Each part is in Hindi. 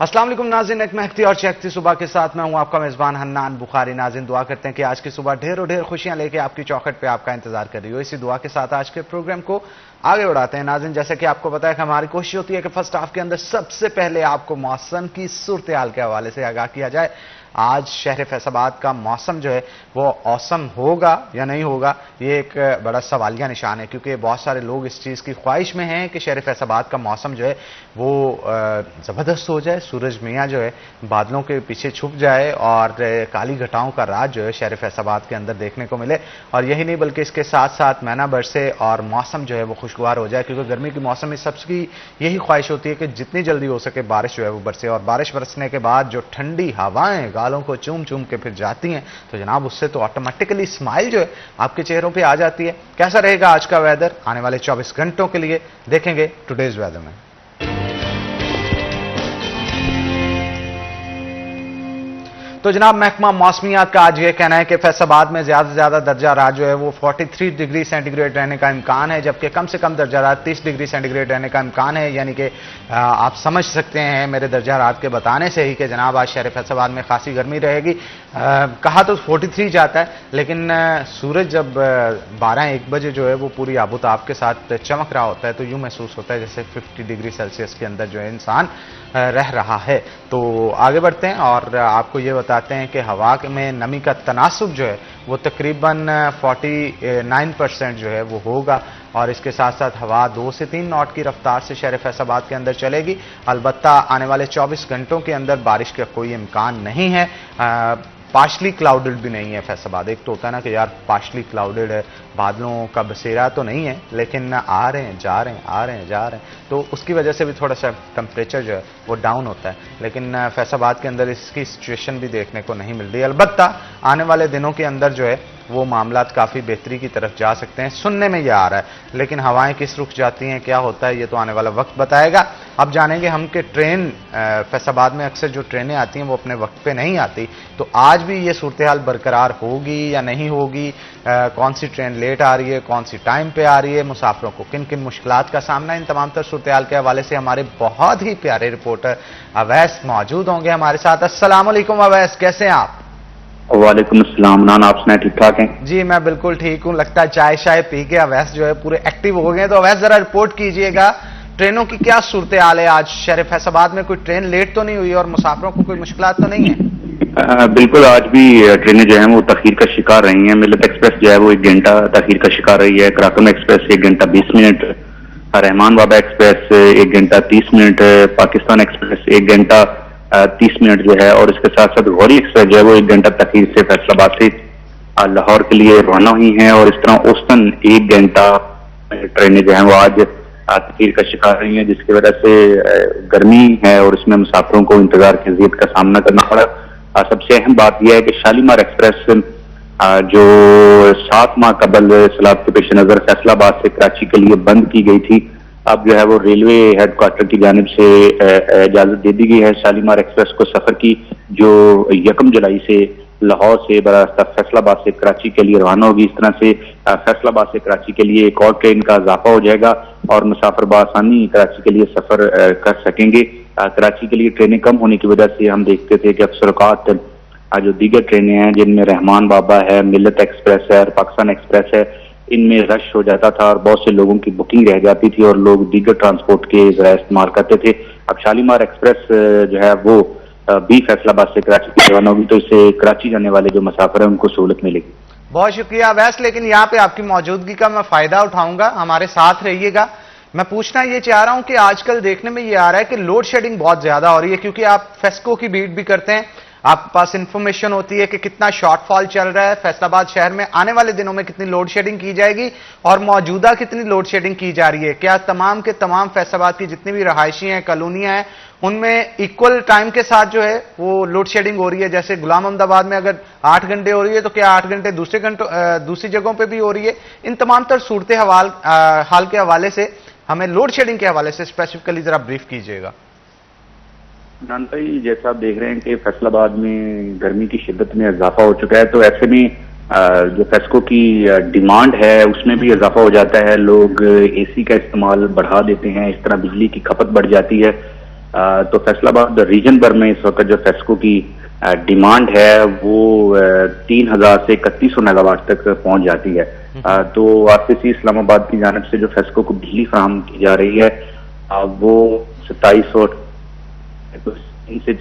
अस्सलाम वालेकुम नाज़रीन, एक महकती और चहकती सुबह के साथ मैं हूं आपका मेजबान हन्नान बुखारी। नाज़रीन, दुआ करते हैं कि आज की सुबह ढेरों ढेर खुशियां लेके आपकी चौखट पे आपका इंतजार कर रही हो। इसी दुआ के साथ आज के प्रोग्राम को आगे बढ़ाते हैं। नाज़रीन, जैसे कि आपको पता है कि हमारी कोशिश होती है कि फर्स्ट हाफ के अंदर सबसे पहले आपको मौसम की सूरत हाल के हवाले से आगाह किया जाए। आज शहर फैसलाबाद का मौसम जो है वो औसम होगा या नहीं होगा, ये एक बड़ा सवालिया निशान है, क्योंकि बहुत सारे लोग इस चीज़ की ख्वाहिश में हैं कि शहर फैसलाबाद का मौसम जो है वो ज़बरदस्त हो जाए, सूरज मियाँ जो है बादलों के पीछे छुप जाए और काली घटाओं का राज जो है शहर फैसलाबाद के अंदर देखने को मिले। और यही नहीं बल्कि इसके साथ साथ मैना बरसे और मौसम जो है वो खुशगवार हो जाए, क्योंकि गर्मी के मौसम में सबकी यही ख्वाहिश होती है कि जितनी जल्दी हो सके बारिश जो है वो बरसे। और बारिश बरसने के बाद जो ठंडी हवाएं गालों को चूम चूम के फिर जाती हैं, तो जनाब उससे तो ऑटोमेटिकली स्माइल जो है आपके चेहरों पे आ जाती है। कैसा रहेगा आज का वेदर आने वाले 24 घंटों के लिए, देखेंगे टुडेज वेदर में। तो जनाब महकमा मौसमियात का आज ये कहना है कि फैसलाबाद में ज्यादा से ज्यादा दर्जा रात जो है वो 43 डिग्री सेंटीग्रेड रहने का इम्कान है, जबकि कम से कम दर्जा रात 30 डिग्री सेंटीग्रेड रहने का इम्कान है। यानी कि आप समझ सकते हैं मेरे दर्जा रात के बताने से ही कि जनाब आज शहर फैसलाबाद में खासी गर्मी रहेगी। कहा तो 43 जाता है, लेकिन सूरज जब 12-1 बजे जो है वो पूरी आबोताब के साथ चमक रहा होता है तो यूं महसूस होता है जैसे 50 डिग्री सेल्सियस के अंदर जो है इंसान रह रहा है। तो आगे बढ़ते हैं और आपको ये बताते हैं कि हवा में नमी का तनासुब जो है वो तकरीबन 49% जो है वो होगा, और इसके साथ साथ हवा 2 से 3 नॉट की रफ्तार से शहर फैसलाबाद के अंदर चलेगी। अलबत्ता आने वाले 24 घंटों के अंदर बारिश का कोई इम्कान नहीं है। पार्शली क्लाउडेड भी नहीं है फैसलाबाद। एक तो होता है ना कि यार पार्शली क्लाउडेड है, बादलों का बसेरा तो नहीं है, लेकिन आ रहे हैं जा रहे हैं, आ रहे हैं जा रहे हैं, तो उसकी वजह से भी थोड़ा सा टेम्परेचर जो है वो डाउन होता है। लेकिन फैसलाबाद के अंदर इसकी सिचुएशन भी देखने को नहीं मिल रही। अलबत्ता आने वाले दिनों के अंदर जो है वो मामलात काफ़ी बेहतरी की तरफ जा सकते हैं, सुनने में यह आ रहा है। लेकिन हवाएं किस रुख जाती हैं, क्या होता है, ये तो आने वाला वक्त बताएगा। अब जानेंगे हम कि ट्रेन फैसलाबाद में अक्सर जो ट्रेनें आती हैं वो अपने वक्त पे नहीं आती, तो आज भी ये सूरत हाल बरकरार होगी या नहीं होगी, कौन सी ट्रेन लेट आ रही है, कौन सी टाइम पे आ रही है, मुसाफिरों को किन किन मुश्किलात का सामना, इन तमाम तर सूरत हाल के हवाले से हमारे बहुत ही प्यारे रिपोर्टर अवैस मौजूद होंगे हमारे साथ। अस्सलाम वालेकुम अवैस, कैसे हैं आप? वालेकुम अस्सलाम नान, आप सुनाए ठीक ठाक हैं? जी मैं बिल्कुल ठीक हूँ। लगता है चाय शाय पी के अवैस जो है पूरे एक्टिव हो गए। तो अवैस जरा रिपोर्ट कीजिएगा, ट्रेनों की क्या सूरत हाल है आज शहर फैसलाबाद में? कोई ट्रेन लेट तो नहीं हुई और मुसाफिरों को कोई मुश्किलात तो नहीं है? बिल्कुल, आज भी ट्रेनें जो है वो तखीर का शिकार रही हैं। मिल्लत एक्सप्रेस जो है वो 1 घंटा तखीर का शिकार रही है, कराकम एक्सप्रेस 1 घंटा 20 मिनट, रहमान बाबा एक्सप्रेस 1 घंटा 30 मिनट, पाकिस्तान एक्सप्रेस 1 घंटा 30 मिनट जो है, और इसके साथ साथ गौरी एक्सप्रेस जो है वो 1 घंटा तखीर से फैसलाबाद से लाहौर के लिए रवाना हुई हैं। और इस तरह औसतन 1 घंटा ट्रेनें जो है वो आज तखीर का शिकार रही हैं, जिसकी वजह से गर्मी है और इसमें मुसाफिरों को इंतजार की अज़ियत का सामना करना पड़ा। सबसे अहम बात यह है कि शालीमार एक्सप्रेस जो 7 माह कबल सलाब के पेश नजर फैसलाबाद से कराची के लिए बंद की गई थी, अब जो है वो रेलवे हेडक्वार्टर की जानिब से इजाजत दे दी गई है शालीमार एक्सप्रेस को सफर की, जो 1 जुलाई से लाहौर से बरास्ता फैसलाबाद से कराची के लिए रवाना होगी। इस तरह से फैसलाबाद से कराची के लिए एक और ट्रेन का इजाफा हो जाएगा और मुसाफिर बआसानी कराची के लिए सफर कर सकेंगे। कराची के लिए ट्रेनें कम होने की वजह से हम देखते थे कि अफसरकात जो दीगर ट्रेनें हैं जिनमें रहमान बाबा है, मिल्लत एक्सप्रेस है और पाकिस्तान एक्सप्रेस है, इनमें रश हो जाता था और बहुत से लोगों की बुकिंग रह जाती थी और लोग दीगर ट्रांसपोर्ट के जराए इस्तेमाल करते थे। अब शालीमार एक्सप्रेस जो है वो भी फैसलाबाद से कराची की रवाना होगी, तो इससे कराची जाने वाले जो मुसाफिर हैं उनको सहूलत मिलेगी। बहुत शुक्रिया अवैस, लेकिन यहाँ पे आपकी मौजूदगी का मैं फायदा उठाऊंगा, हमारे साथ रहिएगा। मैं पूछना ये चाह रहा हूं कि आजकल देखने में ये आ रहा है कि लोड शेडिंग बहुत ज्यादा हो रही है, क्योंकि आप फेस्को की बीट भी करते हैं, आपके पास इंफॉर्मेशन होती है कि कितना शॉर्टफॉल चल रहा है फैसलाबाद शहर में, आने वाले दिनों में कितनी लोड शेडिंग की जाएगी और मौजूदा कितनी लोड शेडिंग की जा रही है। क्या तमाम के तमाम फैसलाबाद की जितनी भी रहायशी हैं, कॉलोनियां हैं, उनमें इक्वल टाइम के साथ जो है वो लोड शेडिंग हो रही है? जैसे गुलाम अहमदाबाद में अगर 8 घंटे हो रही है तो क्या 8 घंटे दूसरी जगहों पर भी हो रही है? इन तमाम तर सूरत हाल के हवाले से हमें लोड शेडिंग के हवाले से स्पेसिफिकली जरा ब्रीफ कीजिएगा। नान भाई, जैसा आप देख रहे हैं कि फैसलाबाद में गर्मी की शिद्दत में इजाफा हो चुका है, तो ऐसे में जो फेस्को की डिमांड है उसमें भी इजाफा हो जाता है। लोग एसी का इस्तेमाल बढ़ा देते हैं, इस तरह बिजली की खपत बढ़ जाती है। तो फैसलाबाद रीजन भर में इस वक्त जो फेस्को की डिमांड है वो 3000 से 3100 मेगावाट तक पहुंच जाती है। तो आरसीसी इस्लामाबाद की जानिब से जो फेस्को को बिजली फराहम की जा रही है वो 2700 से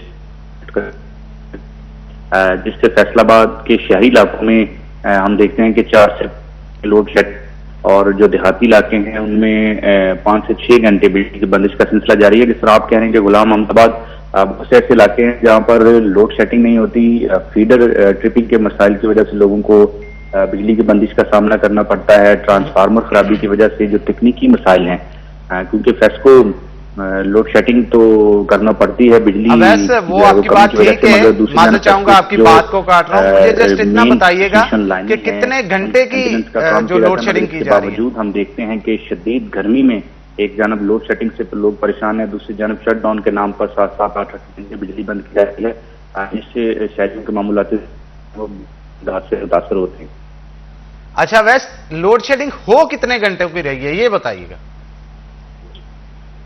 जिससे फैसलाबाद के शहरी इलाकों में हम देखते हैं कि 4 से लोड शेड और जो देहाती इलाके हैं उनमें 5 से 6 घंटे बिजली की बंदिश का सिलसिला जारी है। जिस तरह आप कह रहे हैं कि गुलाम अहमदाबाद बहुत से ऐसे इलाके हैं जहां पर लोड शेडिंग नहीं होती, फीडर ट्रिपिंग के मसाइल की वजह से लोगों को बिजली की बंदिश का सामना करना पड़ता है, ट्रांसफार्मर खराबी की वजह से जो तकनीकी मसाइल हैं, क्योंकि फेस्को लोड शेडिंग तो करना पड़ती है। बिजली वो आपकी बात ठीक है, मानना चाहूंगा आपकी बात को काट रहा हूँ, मुझे जस्ट इतना बताइएगा कि कितने घंटे की जो लोड शेडिंग की जा रही है। बावजूद हम देखते हैं कि शदीद गर्मी में एक जानब लोड शेडिंग से लोग परेशान है, दूसरी जानब शट डाउन के नाम पर 7-8 घंटे बिजली बंद की जाती है, जिससे शहरियों के मामूलात से मुतासर होते हैं। अच्छा वैसे लोड शेडिंग हो कितने घंटे की रही है ये बताइएगा।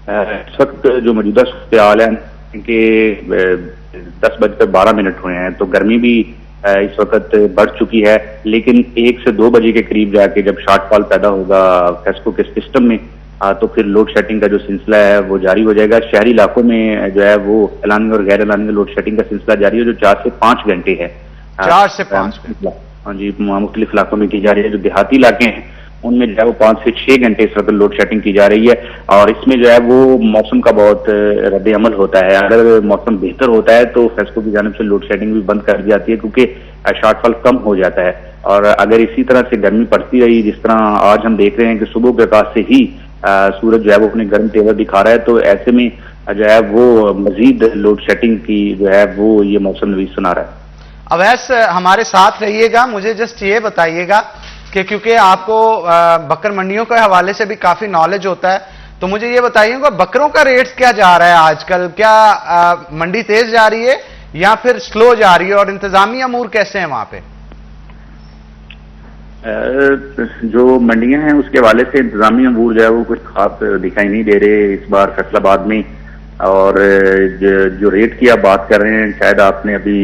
इस वक्त जो मौजूदा सूरत हाल है कि 10:12 हुए हैं, तो गर्मी भी इस वक्त बढ़ चुकी है, लेकिन 1 से 2 बजे के करीब जाके जब शॉर्टफॉल पैदा होगा फेस्को के सिस्टम में तो फिर लोड शेडिंग का जो सिलसिला है वो जारी हो जाएगा। शहरी इलाकों में जो है वो एलानी और गैर एलानी लोड शेडिंग का सिलसिला जारी है, जो 4 से 5 घंटे है। 4 से 5 हाँ जी, मुख्तलिफ इलाकों में की जा रही है। जो देहाती इलाके हैं उनमें जो है वो 5 से 6 घंटे इस वक्त लोड शेडिंग की जा रही है, और इसमें जो है वो मौसम का बहुत रद्द अमल होता है। अगर मौसम बेहतर होता है तो फेस्को की जानिब से लोड शेडिंग भी बंद कर दी जाती है, क्योंकि शॉर्टफॉल कम हो जाता है। और अगर इसी तरह से गर्मी पड़ती रही, जिस तरह आज हम देख रहे हैं कि सुबह के आकाश से ही सूरज जो है वो अपने गर्म तेवर दिखा रहा है, तो ऐसे में जो है वो मजीद लोड शेडिंग की जो है वो ये मौसम नवीस सुना रहा है। अवैस हमारे साथ रहिएगा, मुझे जस्ट ये बताइएगा कि क्योंकि आपको बकर मंडियों के हवाले से भी काफी नॉलेज होता है, तो मुझे ये बताइएगा बकरों का रेट क्या जा रहा है आजकल, क्या मंडी तेज जा रही है या फिर स्लो जा रही है, और इंतजामी अमूर कैसे हैं वहां पे? जो मंडियां हैं उसके हवाले से इंतजामी अमूर जो है वो कुछ खास दिखाई नहीं दे रहे इस बार फैसलाबाद में। और जो रेट की आप बात कर रहे हैं, शायद आपने अभी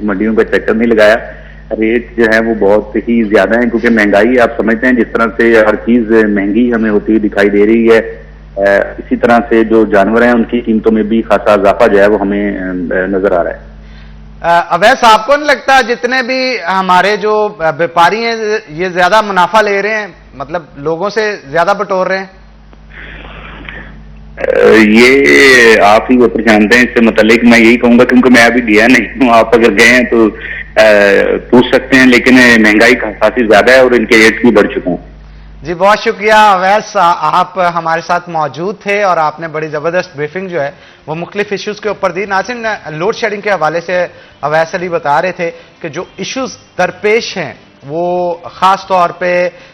मंडियों का चक्कर नहीं लगाया। रेट जो है वो बहुत ही ज्यादा है, क्योंकि महंगाई आप समझते हैं जिस तरह से हर चीज महंगी हमें होती हुई दिखाई दे रही है, इसी तरह से जो जानवर हैं उनकी कीमतों में भी खासा इजाफा जो है वो हमें नजर आ रहा है। अवैस आपको नहीं लगता जितने भी हमारे जो व्यापारी हैं ये ज्यादा मुनाफा ले रहे हैं, मतलब लोगों से ज्यादा बटोर रहे हैं? ये आप ही ऊपर जानते हैं, इससे मतलब मैं यही कहूंगा, क्योंकि मैं अभी गया नहीं हूँ। आप अगर गए हैं तो पूछ सकते हैं, लेकिन महंगाई काफी ज्यादा है और इनके रेट भी बढ़ चुके हैं। जी बहुत शुक्रिया अवैस, आप हमारे साथ मौजूद थे और आपने बड़ी जबरदस्त ब्रीफिंग जो है वो मुख्तलिफ इश्यूज के ऊपर दी। नाज़रीन, लोड शेडिंग के हवाले से अवैस अली बता रहे थे कि जो इश्यूज दरपेश हैं वो खास तौर पे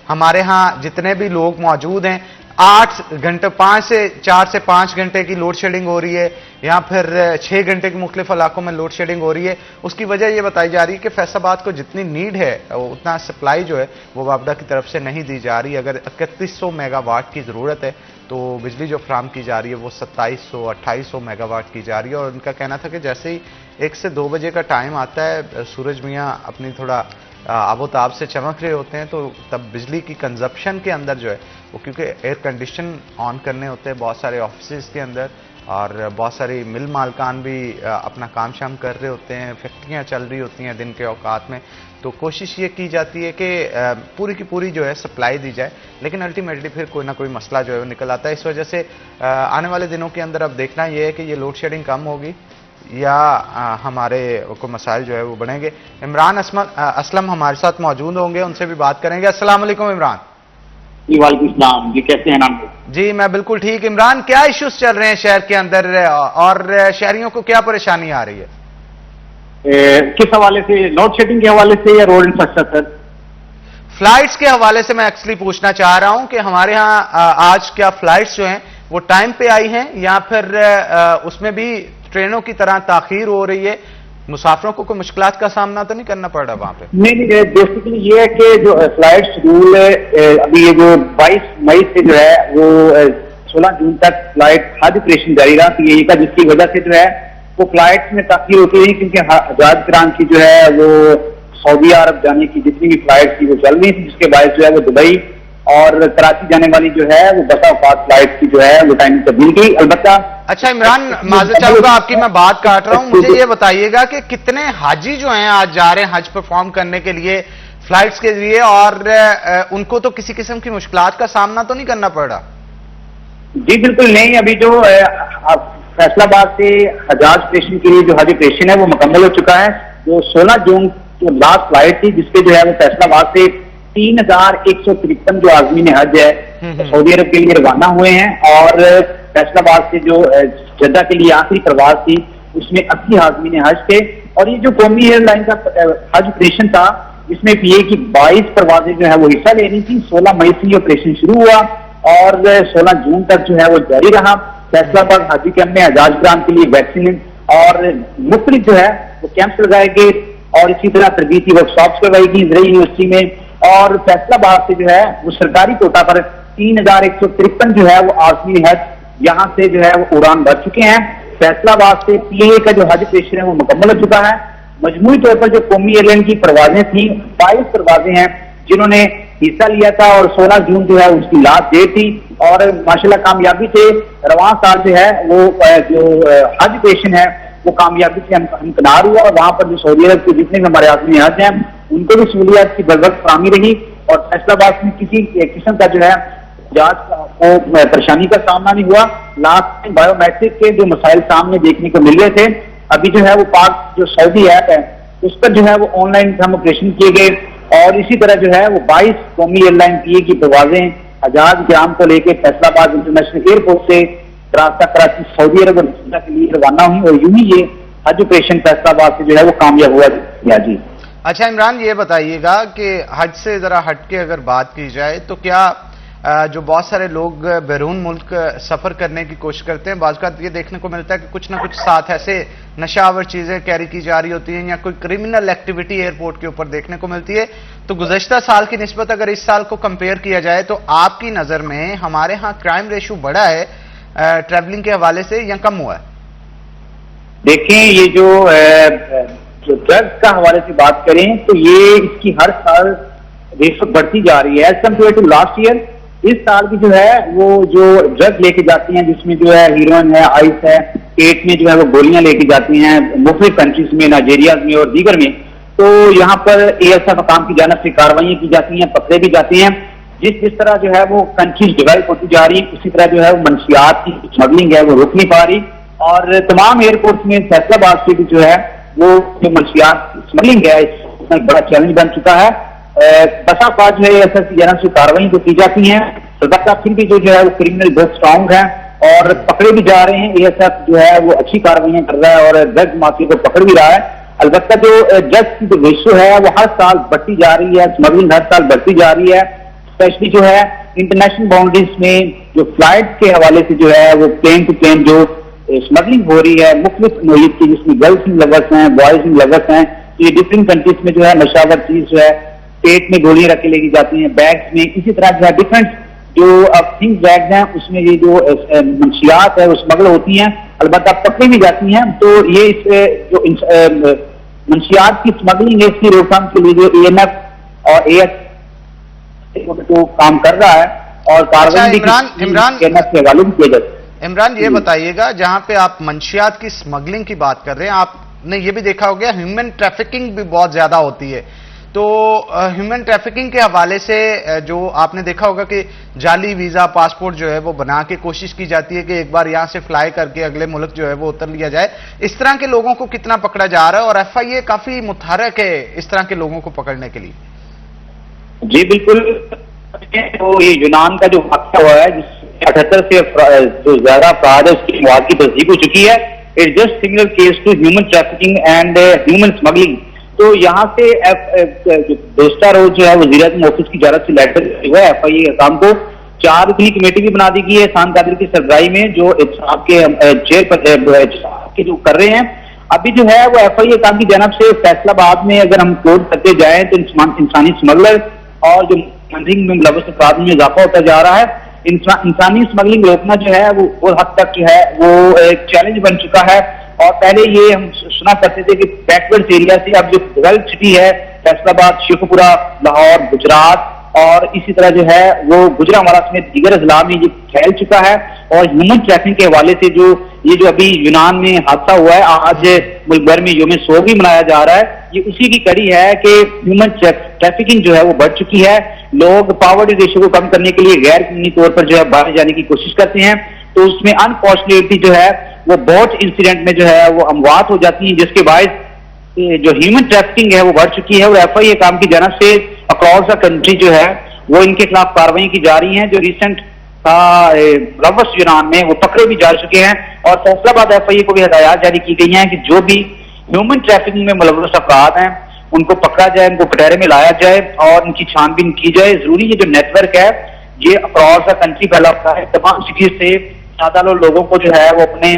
हमारे यहाँ जितने भी लोग मौजूद हैं 8 घंटे 4 से 5 घंटे की लोड शेडिंग हो रही है, या फिर 6 घंटे के मुख्तलिफ इलाकों में लोड शेडिंग हो रही है। उसकी वजह यह बताई जा रही है कि फैसलाबाद को जितनी नीड है उतना सप्लाई जो है वो वापडा की तरफ से नहीं दी जा रही। अगर 3100 मेगावाट की ज़रूरत है तो बिजली जो फ्राहम की जा रही है वो 2700-2800 मेगावाट की जा रही है। और उनका कहना था कि जैसे ही 1 से 2 बजे का टाइम आता है, सूरज मियाँ अपनी थोड़ा आबोताब से चमक रहे होते हैं, तो तब बिजली की कंजप्शन के अंदर जो है वो, क्योंकि एयर कंडीशन ऑन करने होते हैं बहुत सारे ऑफिस के अंदर, और बहुत सारी मिल मालकान भी अपना काम शाम कर रहे होते हैं, फैक्ट्रियां चल रही होती हैं दिन के औकात में, तो कोशिश ये की जाती है कि पूरी की पूरी जो है सप्लाई दी जाए, लेकिन अल्टीमेटली फिर कोई ना कोई मसला जो है वो निकल आता है। इस वजह से आने वाले दिनों के अंदर अब देखना ये है कि ये लोड शेडिंग कम होगी या हमारे को मसाइल जो है वो बढ़ेंगे। इमरान असलम हमारे साथ मौजूद होंगे, उनसे भी बात करेंगे। अस्सलाम वालेकुम इमरान। जी वालेकुम सलाम, जी कैसे हैं नाम? जी मैं बिल्कुल ठीक। इमरान, क्या इश्यूज चल रहे हैं शहर के अंदर और शहरियों को क्या परेशानी आ रही है? किस हवाले से, लोड शेडिंग के हवाले से या रोड इंफ्रास्ट्रक्चर? फ्लाइट्स के हवाले से मैं एक्चुअली पूछना चाह रहा हूं कि हमारे यहाँ आज क्या फ्लाइट्स जो हैं वो टाइम पे आई हैं या फिर उसमें भी ट्रेनों की तरह ताखीर हो रही है? मुसाफिरों को कोई मुश्किलात का सामना तो नहीं करना पड़ रहा वहां पे? नहीं, बेसिकली ये है कि जो फ्लाइट शेड्यूल है अभी ये जो 22 मई से जो है वो 16 जून तक फ्लाइट हज ऑपरेशन जारी रहा। तो यही का जिसकी वजह से जो है वो फ्लाइट में ताखीर होती रही, क्योंकि हज करान की जो है वो सऊदी अरब जाने की जितनी भी फ्लाइट थी वो चल रही थी, जिसके बायस जो है वो दुबई और कराची जाने वाली जो है वो बसा औकात फ्लाइट की जो है वो टाइम तब्दील की। अलबत्ता अच्छा इमरान, माजरत चाहूंगा आपकी मैं बात काट रहा हूं, मुझे ये बताइएगा कि कितने हाजी जो हैं आज जा रहे हैं हज परफॉर्म करने के लिए फ्लाइट्स के जरिए, और उनको तो किसी किस्म की मुश्किलात का सामना तो नहीं करना पड़ रहा? जी बिल्कुल नहीं, अभी जो फैसलाबाद से हजाज ऑपरेशन के लिए जो हज ऑपरेशन है वो मुकम्मल हो चुका है। जो 16 जून की लास्ट फ्लाइट थी जिसपे जो है वो फैसलाबाद से 3153 जो आजमीन हज है सऊदी अरब के लिए रवाना हुए हैं, और फैसलाबाद से जो जद्दा के लिए आखिरी प्रवास थी उसमें 80 आजमीन हज थे। और ये जो कौमी एयरलाइन का हज ऑपरेशन था इसमें पीए की 22 परवाजें जो है वो हिस्सा ले रही थी। 16 मई से ये ऑपरेशन शुरू हुआ और 16 जून तक जो है वो जारी रहा। फैसलाबाद हाजी कैंप में हजाज करान के लिए वैक्सीन और मुख्तलिफ जो है वो कैंप्स लगाए गए, और इसी तरह तरबीती वर्कशॉप्स करवाई गई ज़राई यूनिवर्सिटी में। और फैसलाबाद से जो है वो सरकारी कोटा पर 3153 जो है वो आजमी हज यहाँ से जो है वो उड़ान भर चुके हैं। फैसलाबाद से पीए का जो हज ऑपरेशन है वो मुकम्मल हो चुका है। मजमूई तौर पर जो कौमी एयरलाइन की परवाजें थी 22 परवाजें हैं जिन्होंने हिस्सा लिया था, और 16 जून जो है उसकी लास्ट डेट थी, और माशाल्लाह कामयाबी से रवां साल जो है वो जो हज ऑपरेशन है वो कामयाबी से हमकनार हुआ, और वहां पर जो सऊदी अरब के जितने भी हमारे आदमी हज हैं उनको भी सहूलियत की बरवक्त फराहमी रही, और फैसलाबाद में किसी किस्म का जो है जांच को परेशानी का सामना नहीं हुआ। लास्ट में बायोमेट्रिक के जो मसाइल सामने देखने को मिल रहे थे, अभी जो है वो पाक जो सऊदी ऐप है उस पर जो है वो ऑनलाइन हम ऑपरेशन किए गए, और इसी तरह जो है वो 22 कौमी एयरलाइन पीए की परवाजें हजाज ग्राम को लेकर फैसलाबाद इंटरनेशनल एयरपोर्ट से रास्ता कराची सऊदी अरब के लिए रवाना हुई, और यूं ही ये हज ऑपरेशन फैसलाबाद से जो है वो कामयाब हुआ। जी अच्छा इमरान, ये बताइएगा कि हज से जरा हटके अगर बात की जाए तो क्या जो बहुत सारे लोग बैरून मुल्क सफर करने की कोशिश करते हैं, बाज़ ये देखने को मिलता है कि कुछ ना कुछ साथ ऐसे नशावर चीजें कैरी की जा रही होती हैं या कोई क्रिमिनल एक्टिविटी एयरपोर्ट के ऊपर देखने को मिलती है। तो गुज़श्ता साल की निस्बत अगर इस साल को कंपेयर किया जाए तो आपकी नजर में हमारे यहाँ क्राइम रेशो बढ़ा है ट्रैवलिंग के हवाले से या कम हुआ है? देखें, ये जो ड्रग्स का हवाले से बात करें तो ये इसकी हर साल रेशो बढ़ती जा रही है as compare to last year. इस साल की जो है वो जो ड्रग लेके जाती हैं जिसमें जो है हीरोइन है, आइस है, पेट में जो है वो गोलियां लेके जाती हैं मुख्तलिफ कंट्रीज में, नाइजीरिया में और दीगर में, तो यहाँ पर एएसएफ काम की जानिब से कार्रवाइयां की जाती हैं, पकड़े भी जाते हैं। जिस तरह जो है वो कंट्रीज डेवलप होती जा रही है उसी तरह जो है वो मंशियात की स्मगलिंग है वो रुक नहीं पा रही, और तमाम एयरपोर्ट में फैसलाबाद से भी जो है वो जो मंशियात स्मगलिंग है इसमें एक बड़ा चैलेंज बन चुका है। बसा बात जो है एएसएफ की जानिब से कार्रवाई तो की जाती हैं, अलबत्ता फिर भी जो है वो क्रिमिनल बहुत स्ट्रांग है और पकड़े भी जा रहे हैं। एएसएफ जो है वो अच्छी कार्रवाइयां कर रहा है और ड्रग माफिया को पकड़ भी रहा है। अलबत्ता जो ड्रग्स की जो रेशो है वो हर साल बढ़ती जा रही है, स्मगलिंग हर साल बढ़ती जा रही है। स्पेशली जो है इंटरनेशनल बाउंड्रीज में जो फ्लाइट के हवाले से जो है वो प्लेन टू प्लेन जो स्मगलिंग हो रही है मुख्तलिफ नोयत की, जिसमें गर्ल्स इन लवर्स हैं, बॉयज इन लवर्स हैं, ये डिफरेंट कंट्रीज में जो है नशावर चीज जो है पेट में गोलियां रख के लेके जाती हैं, बैग्स में, इसी तरह जो है डिफरेंट जो अब थिंग्स बैग्स हैं उसमें ये जो मंशियात है वो स्मगल होती हैं, अलबत्ता पकड़ी भी जाती हैं। तो ये इस जो मंशियात की स्मगलिंग है इसकी रोकथाम के लिए जो एएनएफ और एएस तो काम कर रहा है और कार्रवाई भी एएनएफ के हवाले भी किया जाता है। इमरान, ये बताइएगा जहां पे आप मंशियात की स्मगलिंग की बात कर रहे हैं, आपने ये भी देखा होगा ह्यूमन ट्रैफिकिंग भी बहुत ज्यादा होती है, तो ह्यूमन ट्रैफिकिंग के हवाले से जो आपने देखा होगा कि जाली वीजा पासपोर्ट जो है वो बना के कोशिश की जाती है कि एक बार यहां से फ्लाई करके अगले मुल्क जो है वो उतर लिया जाए। इस तरह के लोगों को कितना पकड़ा जा रहा है और एफआईए काफी मुतहरक है इस तरह के लोगों को पकड़ने के लिए? जी बिल्कुल, तो ये यूनान का जो वाक़या हुआ है जिसमें 78 से जो ज्यादा अपराध है उसकी मौत की तस्दीक हो चुकी है। It's just similar case to human trafficking and human smuggling. तो यहाँ से दोस्ता रोज जो है वज़ीर आज़म ऑफिस की जानिब से लेटर हुआ है एफआईए काम को 4 रुकनी कमेटी भी बना दी गई है एहसान कादरी की सरबराही में, जो आपके चेयर पर जो कर रहे हैं। अभी जो है वो एफआईए काम की जानिब से फैसलाबाद में अगर हम कोड करते जाएं तो इंसानी स्मगलर और जो मॉनिटरिंग में मुलव्वस अपराध में इजाफा होता जा रहा है। इंसानी स्मगलिंग रोकना जो है वो हद तक जो है वो एक चैलेंज बन चुका है। और पहले ये हम सुना करते थे कि बैकवर्ड एरिया से अब जो डेवलप्ड सिटी है फैसलाबाद, शेखुपुरा, लाहौर, गुजरात और इसी तरह जो है वो गुजरांवाला समेत दीगर अजला में ये फैल चुका है। और ह्यूमन ट्रैफिकिंग के हवाले से जो अभी यूनान में हादसा हुआ है, आज मुल्क भर में यौम सोग भी मनाया जा रहा है, ये उसी की कड़ी है कि ह्यूमन ट्रैफिकिंग जो है वो बढ़ चुकी है। लोग पावर्टी रेशियो को कम करने के लिए गैर कानूनी तौर पर जो है बाहर जाने की कोशिश करते हैं, तो उसमें अनफॉर्चुनेटली जो है वो बहुत इंसिडेंट में जो है वो अमवात हो जाती है, जिसके बाद जो ह्यूमन ट्रैफिकिंग है वो बढ़ चुकी है। और FIA काम की जानब से अक्रॉस द कंट्री जो है वो इनके खिलाफ कार्रवाई की जा रही है। जो रिसेंट मुलव्वस यूनान में वो पकड़े भी जा चुके हैं और फैसलाबाद FIA को भी हिदायत जारी की गई हैं कि जो भी ह्यूमन ट्रैफिकिंग में मुलव्वस अफराद हैं उनको पकड़ा जाए, उनको कटहरे में लाया जाए और उनकी छानबीन की जाए। जरूरी ये जो नेटवर्क है ये अक्रॉस द कंट्री फैला हुआ है। तमाम सिटीज से ज्यादा लोगों को जो है वो अपने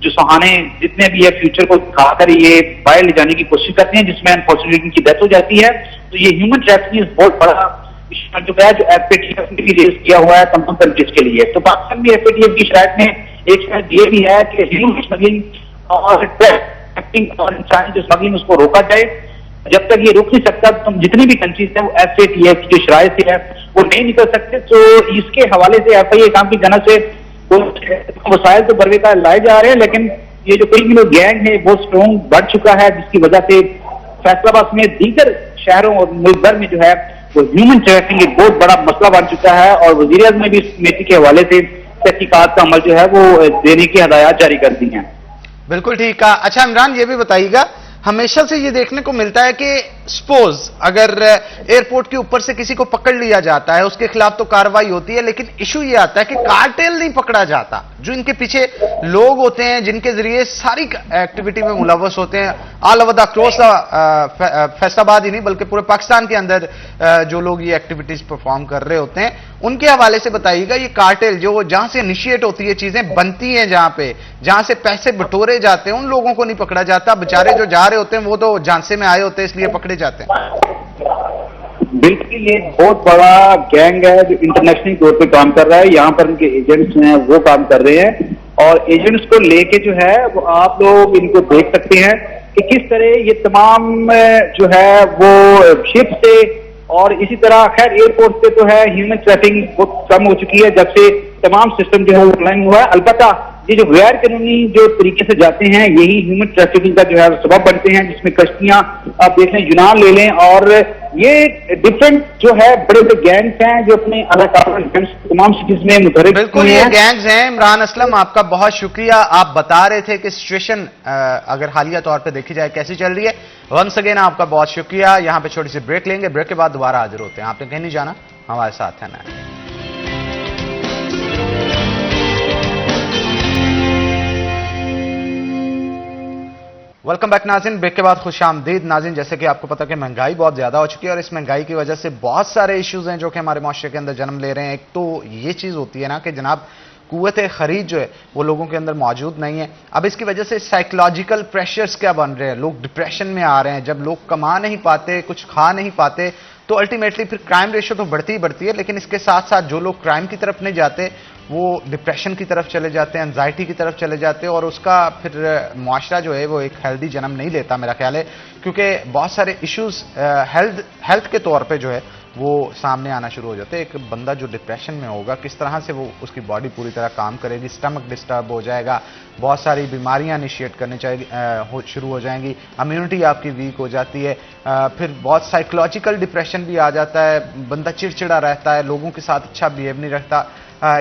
जो सुहाने जितने भी है फ्यूचर को खाकर ये बाहर ले जाने की कोशिश करते हैं, जिसमें अनफॉर्चुनेटली की डेथ हो जाती है। तो ये ह्यूमन ट्रैफिकिंग बहुत बड़ा जो है जो FATF ने भी रेज किया हुआ है तमाम कंट्रीज के लिए। तो पाकिस्तान भी FATF की शरायत में एक शर्त ये भी है कि ह्यूमन स्मगलिंग और ट्रैफिकिंग और इंसानी जो स्मगलिंग उसको रोका जाए। जब तक ये रोक नहीं सकता तो जितनी भी कंट्रीज है वो FATF की जो शरायत है वो नहीं निकल सकते। तो इसके हवाले से FIA काम की जानब से वसाइल तो बरवेका लाए जा रहे हैं, लेकिन ये जो क्रिमिनल गैंग है वो स्ट्रॉन्ग बढ़ चुका है, जिसकी वजह से फैसलाबाद में दीगर शहरों और मुल्क भर में जो है वो ह्यूमन ट्रैफिकिंग एक बहुत बड़ा मसला बन चुका है। और वज़ीर-ए-आज़म ने भी इस कमेटी के हवाले से तहकीकात का अमल जो है वो देने की हिदायत जारी कर दी है। बिल्कुल ठीक है। अच्छा इमरान, ये भी बताइएगा, हमेशा से ये देखने को मिलता है कि सपोज अगर एयरपोर्ट के ऊपर से किसी को पकड़ लिया जाता है उसके खिलाफ तो कार्रवाई होती है, लेकिन इशू ये आता है कि कार्टेल नहीं पकड़ा जाता, जो इनके पीछे लोग होते हैं जिनके जरिए सारी एक्टिविटी में मुलव्वस होते हैं all over the cross Faisalabad ही नहीं बल्कि पूरे पाकिस्तान के अंदर जो लोग ये एक्टिविटीज परफॉर्म कर रहे होते हैं, उनके हवाले से बताइएगा ये कार्टेल जो जहां से इनिशिएट होती है, चीजें बनती हैं, जहां से पैसे बटोरे जाते हैं, उन लोगों को नहीं पकड़ा जाता। बेचारे जो जा रहे होते हैं वो तो झांसे में आए होते हैं इसलिए पकड़े जाते हैं। बिल्कुल, ये बहुत बड़ा गैंग है जो इंटरनेशनल तौर पे काम कर रहा है। यहाँ पर उनके एजेंट्स हैं वो काम कर रहे हैं और एजेंट्स को लेके जो है वो आप लोग इनको देख सकते हैं कि किस तरह ये तमाम जो है वो शिप से और इसी तरह खैर एयरपोर्ट से तो है ह्यूमन ट्रैफिकिंग बहुत कम हो चुकी है जब से तमाम सिस्टम जो है वो ऑनलाइन हुआ है। अलबत्ता ये जो गैर कानूनी जो तरीके से जाते हैं यही ह्यूमन ट्रैफिकिंग का जो है सबब बनते हैं, जिसमें कश्तियां आप देख लें, यूनान ले लें, और ये डिफरेंट जो है बड़े बड़े गैंग्स हैं जो अपने अलग तमाम सिटीज में मुतहरिक। बिल्कुल ये गैंग्स हैं। इमरान असलम, आपका बहुत शुक्रिया। आप बता रहे थे कि सिचुएशन अगर हालिया तौर पर देखी जाए कैसी चल रही है। वंस अगेन आपका बहुत शुक्रिया। यहाँ पे छोटी सी ब्रेक लेंगे, ब्रेक के बाद दोबारा हाजिर होते हैं। आपने कहीं नहीं जाना, हमारे साथ है ना। वेलकम बैक नाज़रीन, ब्रेक के बाद खुशामदीद। नाज़रीन, जैसे कि आपको पता है कि महंगाई बहुत ज्यादा हो चुकी है और इस महंगाई की वजह से बहुत सारे इश्यूज हैं जो कि हमारे माशरे के अंदर जन्म ले रहे हैं। एक तो ये चीज होती है ना कि जनाब कुव्वत खरीद जो है वो लोगों के अंदर मौजूद नहीं है। अब इसकी वजह से साइकोलॉजिकल प्रेशर्स क्या बन रहे हैं, लोग डिप्रेशन में आ रहे हैं। जब लोग कमा नहीं पाते, कुछ खा नहीं पाते, तो अल्टीमेटली फिर क्राइम रेशियो तो बढ़ती ही बढ़ती है, लेकिन इसके साथ साथ जो लोग क्राइम की तरफ नहीं जाते वो डिप्रेशन की तरफ चले जाते हैं, एंजाइटी की तरफ चले जाते हैं, और उसका फिर मुआशरा जो है वो एक हेल्दी जन्म नहीं लेता मेरा ख्याल है, क्योंकि बहुत सारे इश्यूज हेल्थ के तौर पे जो है वो सामने आना शुरू हो जाते हैं। एक बंदा जो डिप्रेशन में होगा किस तरह से वो उसकी बॉडी पूरी तरह काम करेगी, स्टमक डिस्टर्ब हो जाएगा, बहुत सारी बीमारियां इनिशिएट करने शुरू हो जाएंगी, इम्यूनिटी आपकी वीक हो जाती है, फिर बहुत साइकोलॉजिकल डिप्रेशन भी आ जाता है, बंदा चिड़चिड़ा रहता है, लोगों के साथ अच्छा बिहेव नहीं रखता,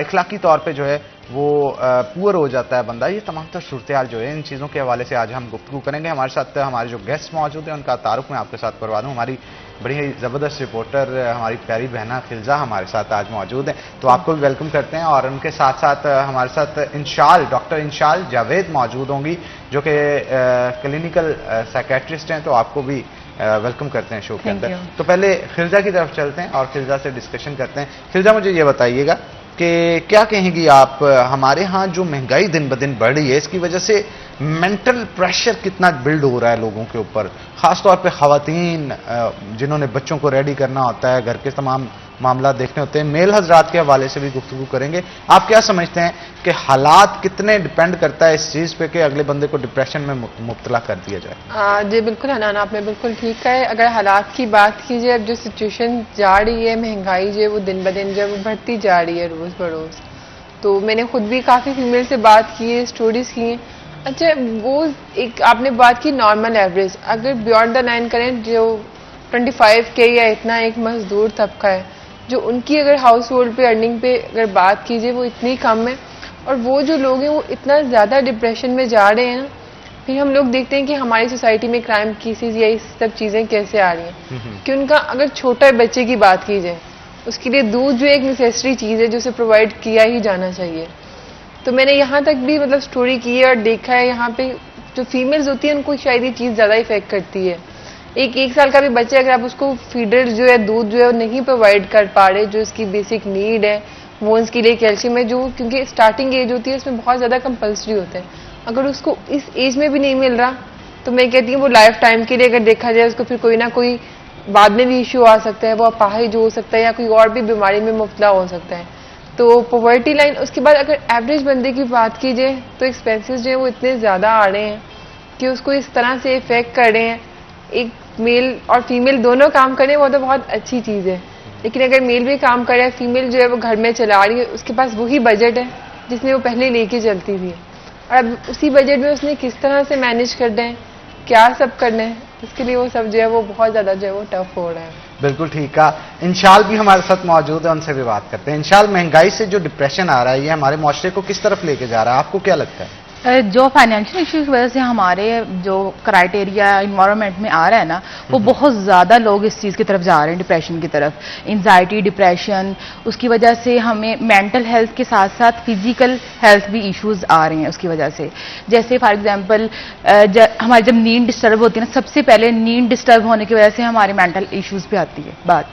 इखलाकी तौर पे जो है वो पुअर हो जाता है बंदा। ये तमाम तो सूरत जो है, इन चीज़ों के हवाले से आज हम गुफ्तगू करेंगे। हमारे साथ हमारे जो गेस्ट मौजूद हैं उनका तारुफ मैं आपके साथ करवा दूं। हमारी बड़ी ही ज़बरदस्त रिपोर्टर हमारी प्यारी बहना खिलजा हमारे साथ आज मौजूद हैं, तो आपको भी वेलकम करते हैं। और उनके साथ साथ हमारे साथ इंशाल डॉक्टर इंशाल जावेद मौजूद होंगी जो कि क्लिनिकल साइकेट्रिस्ट हैं, तो आपको भी वेलकम करते हैं शो के अंदर। तो पहले खिलजा की तरफ चलते हैं और खिलजा से डिस्कशन करते हैं। खिलजा, मुझे ये बताइएगा कि क्या कहेंगी आप, हमारे यहाँ जो महंगाई दिन ब दिन बढ़ रही है इसकी वजह से मेंटल प्रेशर कितना बिल्ड हो रहा है लोगों के ऊपर, खासतौर पे ख़वातीन जिन्होंने बच्चों को रेडी करना होता है, घर के तमाम मामला देखने होते हैं। मेल हजरात के हवाले से भी गुफ्तगू करेंगे। आप क्या समझते हैं कि हालात कितने डिपेंड करता है इस चीज़ पे कि अगले बंदे को डिप्रेशन में मुब्तला कर दिया जाए? जी बिल्कुल हनान, आपने बिल्कुल ठीक कहा है। अगर हालात की बात कीजिए, अब जो सिचुएशन जा रही है, महंगाई जो है वो दिन ब दिन जो है वो बढ़ती जा रही है रोज़ बरोज़। तो मैंने खुद भी काफ़ी फीमेल से बात की है, स्टोरीज की हैं। अच्छा, वो एक आपने बात की नॉर्मल एवरेज, अगर बियॉन्ड द लाइन करें, जो 25K या इतना एक मजदूर तबका है, जो उनकी अगर हाउस होल्ड पे अर्निंग पे अगर बात कीजिए वो इतनी कम है, और वो जो लोग हैं वो इतना ज़्यादा डिप्रेशन में जा रहे हैं ना। फिर हम लोग देखते हैं कि हमारी सोसाइटी में क्राइम केसेस या इस सब चीज़ें कैसे आ रही हैं कि उनका अगर छोटे बच्चे की बात की जाए, उसके लिए दूध जो एक नेसेसरी चीज़ है जो उसे प्रोवाइड किया ही जाना चाहिए। तो मैंने यहाँ तक भी मतलब स्टोरी की है और देखा है, यहाँ पे जो फीमेल्स होती हैं उनको शायद ये चीज़ ज़्यादा इफेक्ट करती है। एक साल का भी बच्चा अगर आप उसको फीडर जो है, दूध जो है नहीं प्रोवाइड कर पा रहे, जो इसकी बेसिक नीड है, बोन्स के लिए कैल्शियम है, जो क्योंकि स्टार्टिंग एज होती है उसमें बहुत ज़्यादा कंपल्सरी होता है, अगर उसको इस एज में भी नहीं मिल रहा तो मैं कहती हूँ वो लाइफ टाइम के लिए अगर देखा जाए उसको फिर कोई ना कोई बाद में भी इश्यू आ सकता है, वो अपाहिज हो सकता है या कोई और भी बीमारी में मुब्तला हो सकता है। तो पॉवर्टी लाइन, उसके बाद अगर एवरेज बंदे की बात की जाए तो एक्सपेंसेस जो है वो इतने ज़्यादा आ रहे हैं कि उसको इस तरह से इफेक्ट कर रहे हैं। एक मेल और फीमेल दोनों काम करें वो तो बहुत अच्छी चीज़ है, लेकिन अगर मेल भी काम करे, फीमेल जो है वो घर में चला रही है, उसके पास वही बजट है जिसमें वो पहले लेके चलती थी, और अब उसी बजट में उसने किस तरह से मैनेज करना है, क्या सब करना है, इसके लिए वो सब जो है वो बहुत ज़्यादा जो है वो टफ हो रहा है। बिल्कुल ठीक है। इंशाल भी हमारे साथ मौजूद है, उनसे भी बात करते हैं। इंशाल, महंगाई से जो डिप्रेशन आ रहा है ये हमारे माशरे को किस तरफ लेके जा रहा है, आपको क्या लगता है? जो फाइनेंशियल इश्यूज की वजह से हमारे जो क्राइटेरिया इन्वायरमेंट में आ रहा है ना, वो बहुत ज़्यादा लोग इस चीज़ की तरफ जा रहे हैं, डिप्रेशन की तरफ। एंजाइटी, डिप्रेशन, उसकी वजह से हमें मेंटल हेल्थ के साथ साथ फिजिकल हेल्थ भी इश्यूज आ रहे हैं उसकी वजह से। जैसे फॉर एग्जांपल हमारी जब नींद डिस्टर्ब होती है ना, सबसे पहले नींद डिस्टर्ब होने की वजह से हमारे मेंटल इश्यूज पे आती है बात।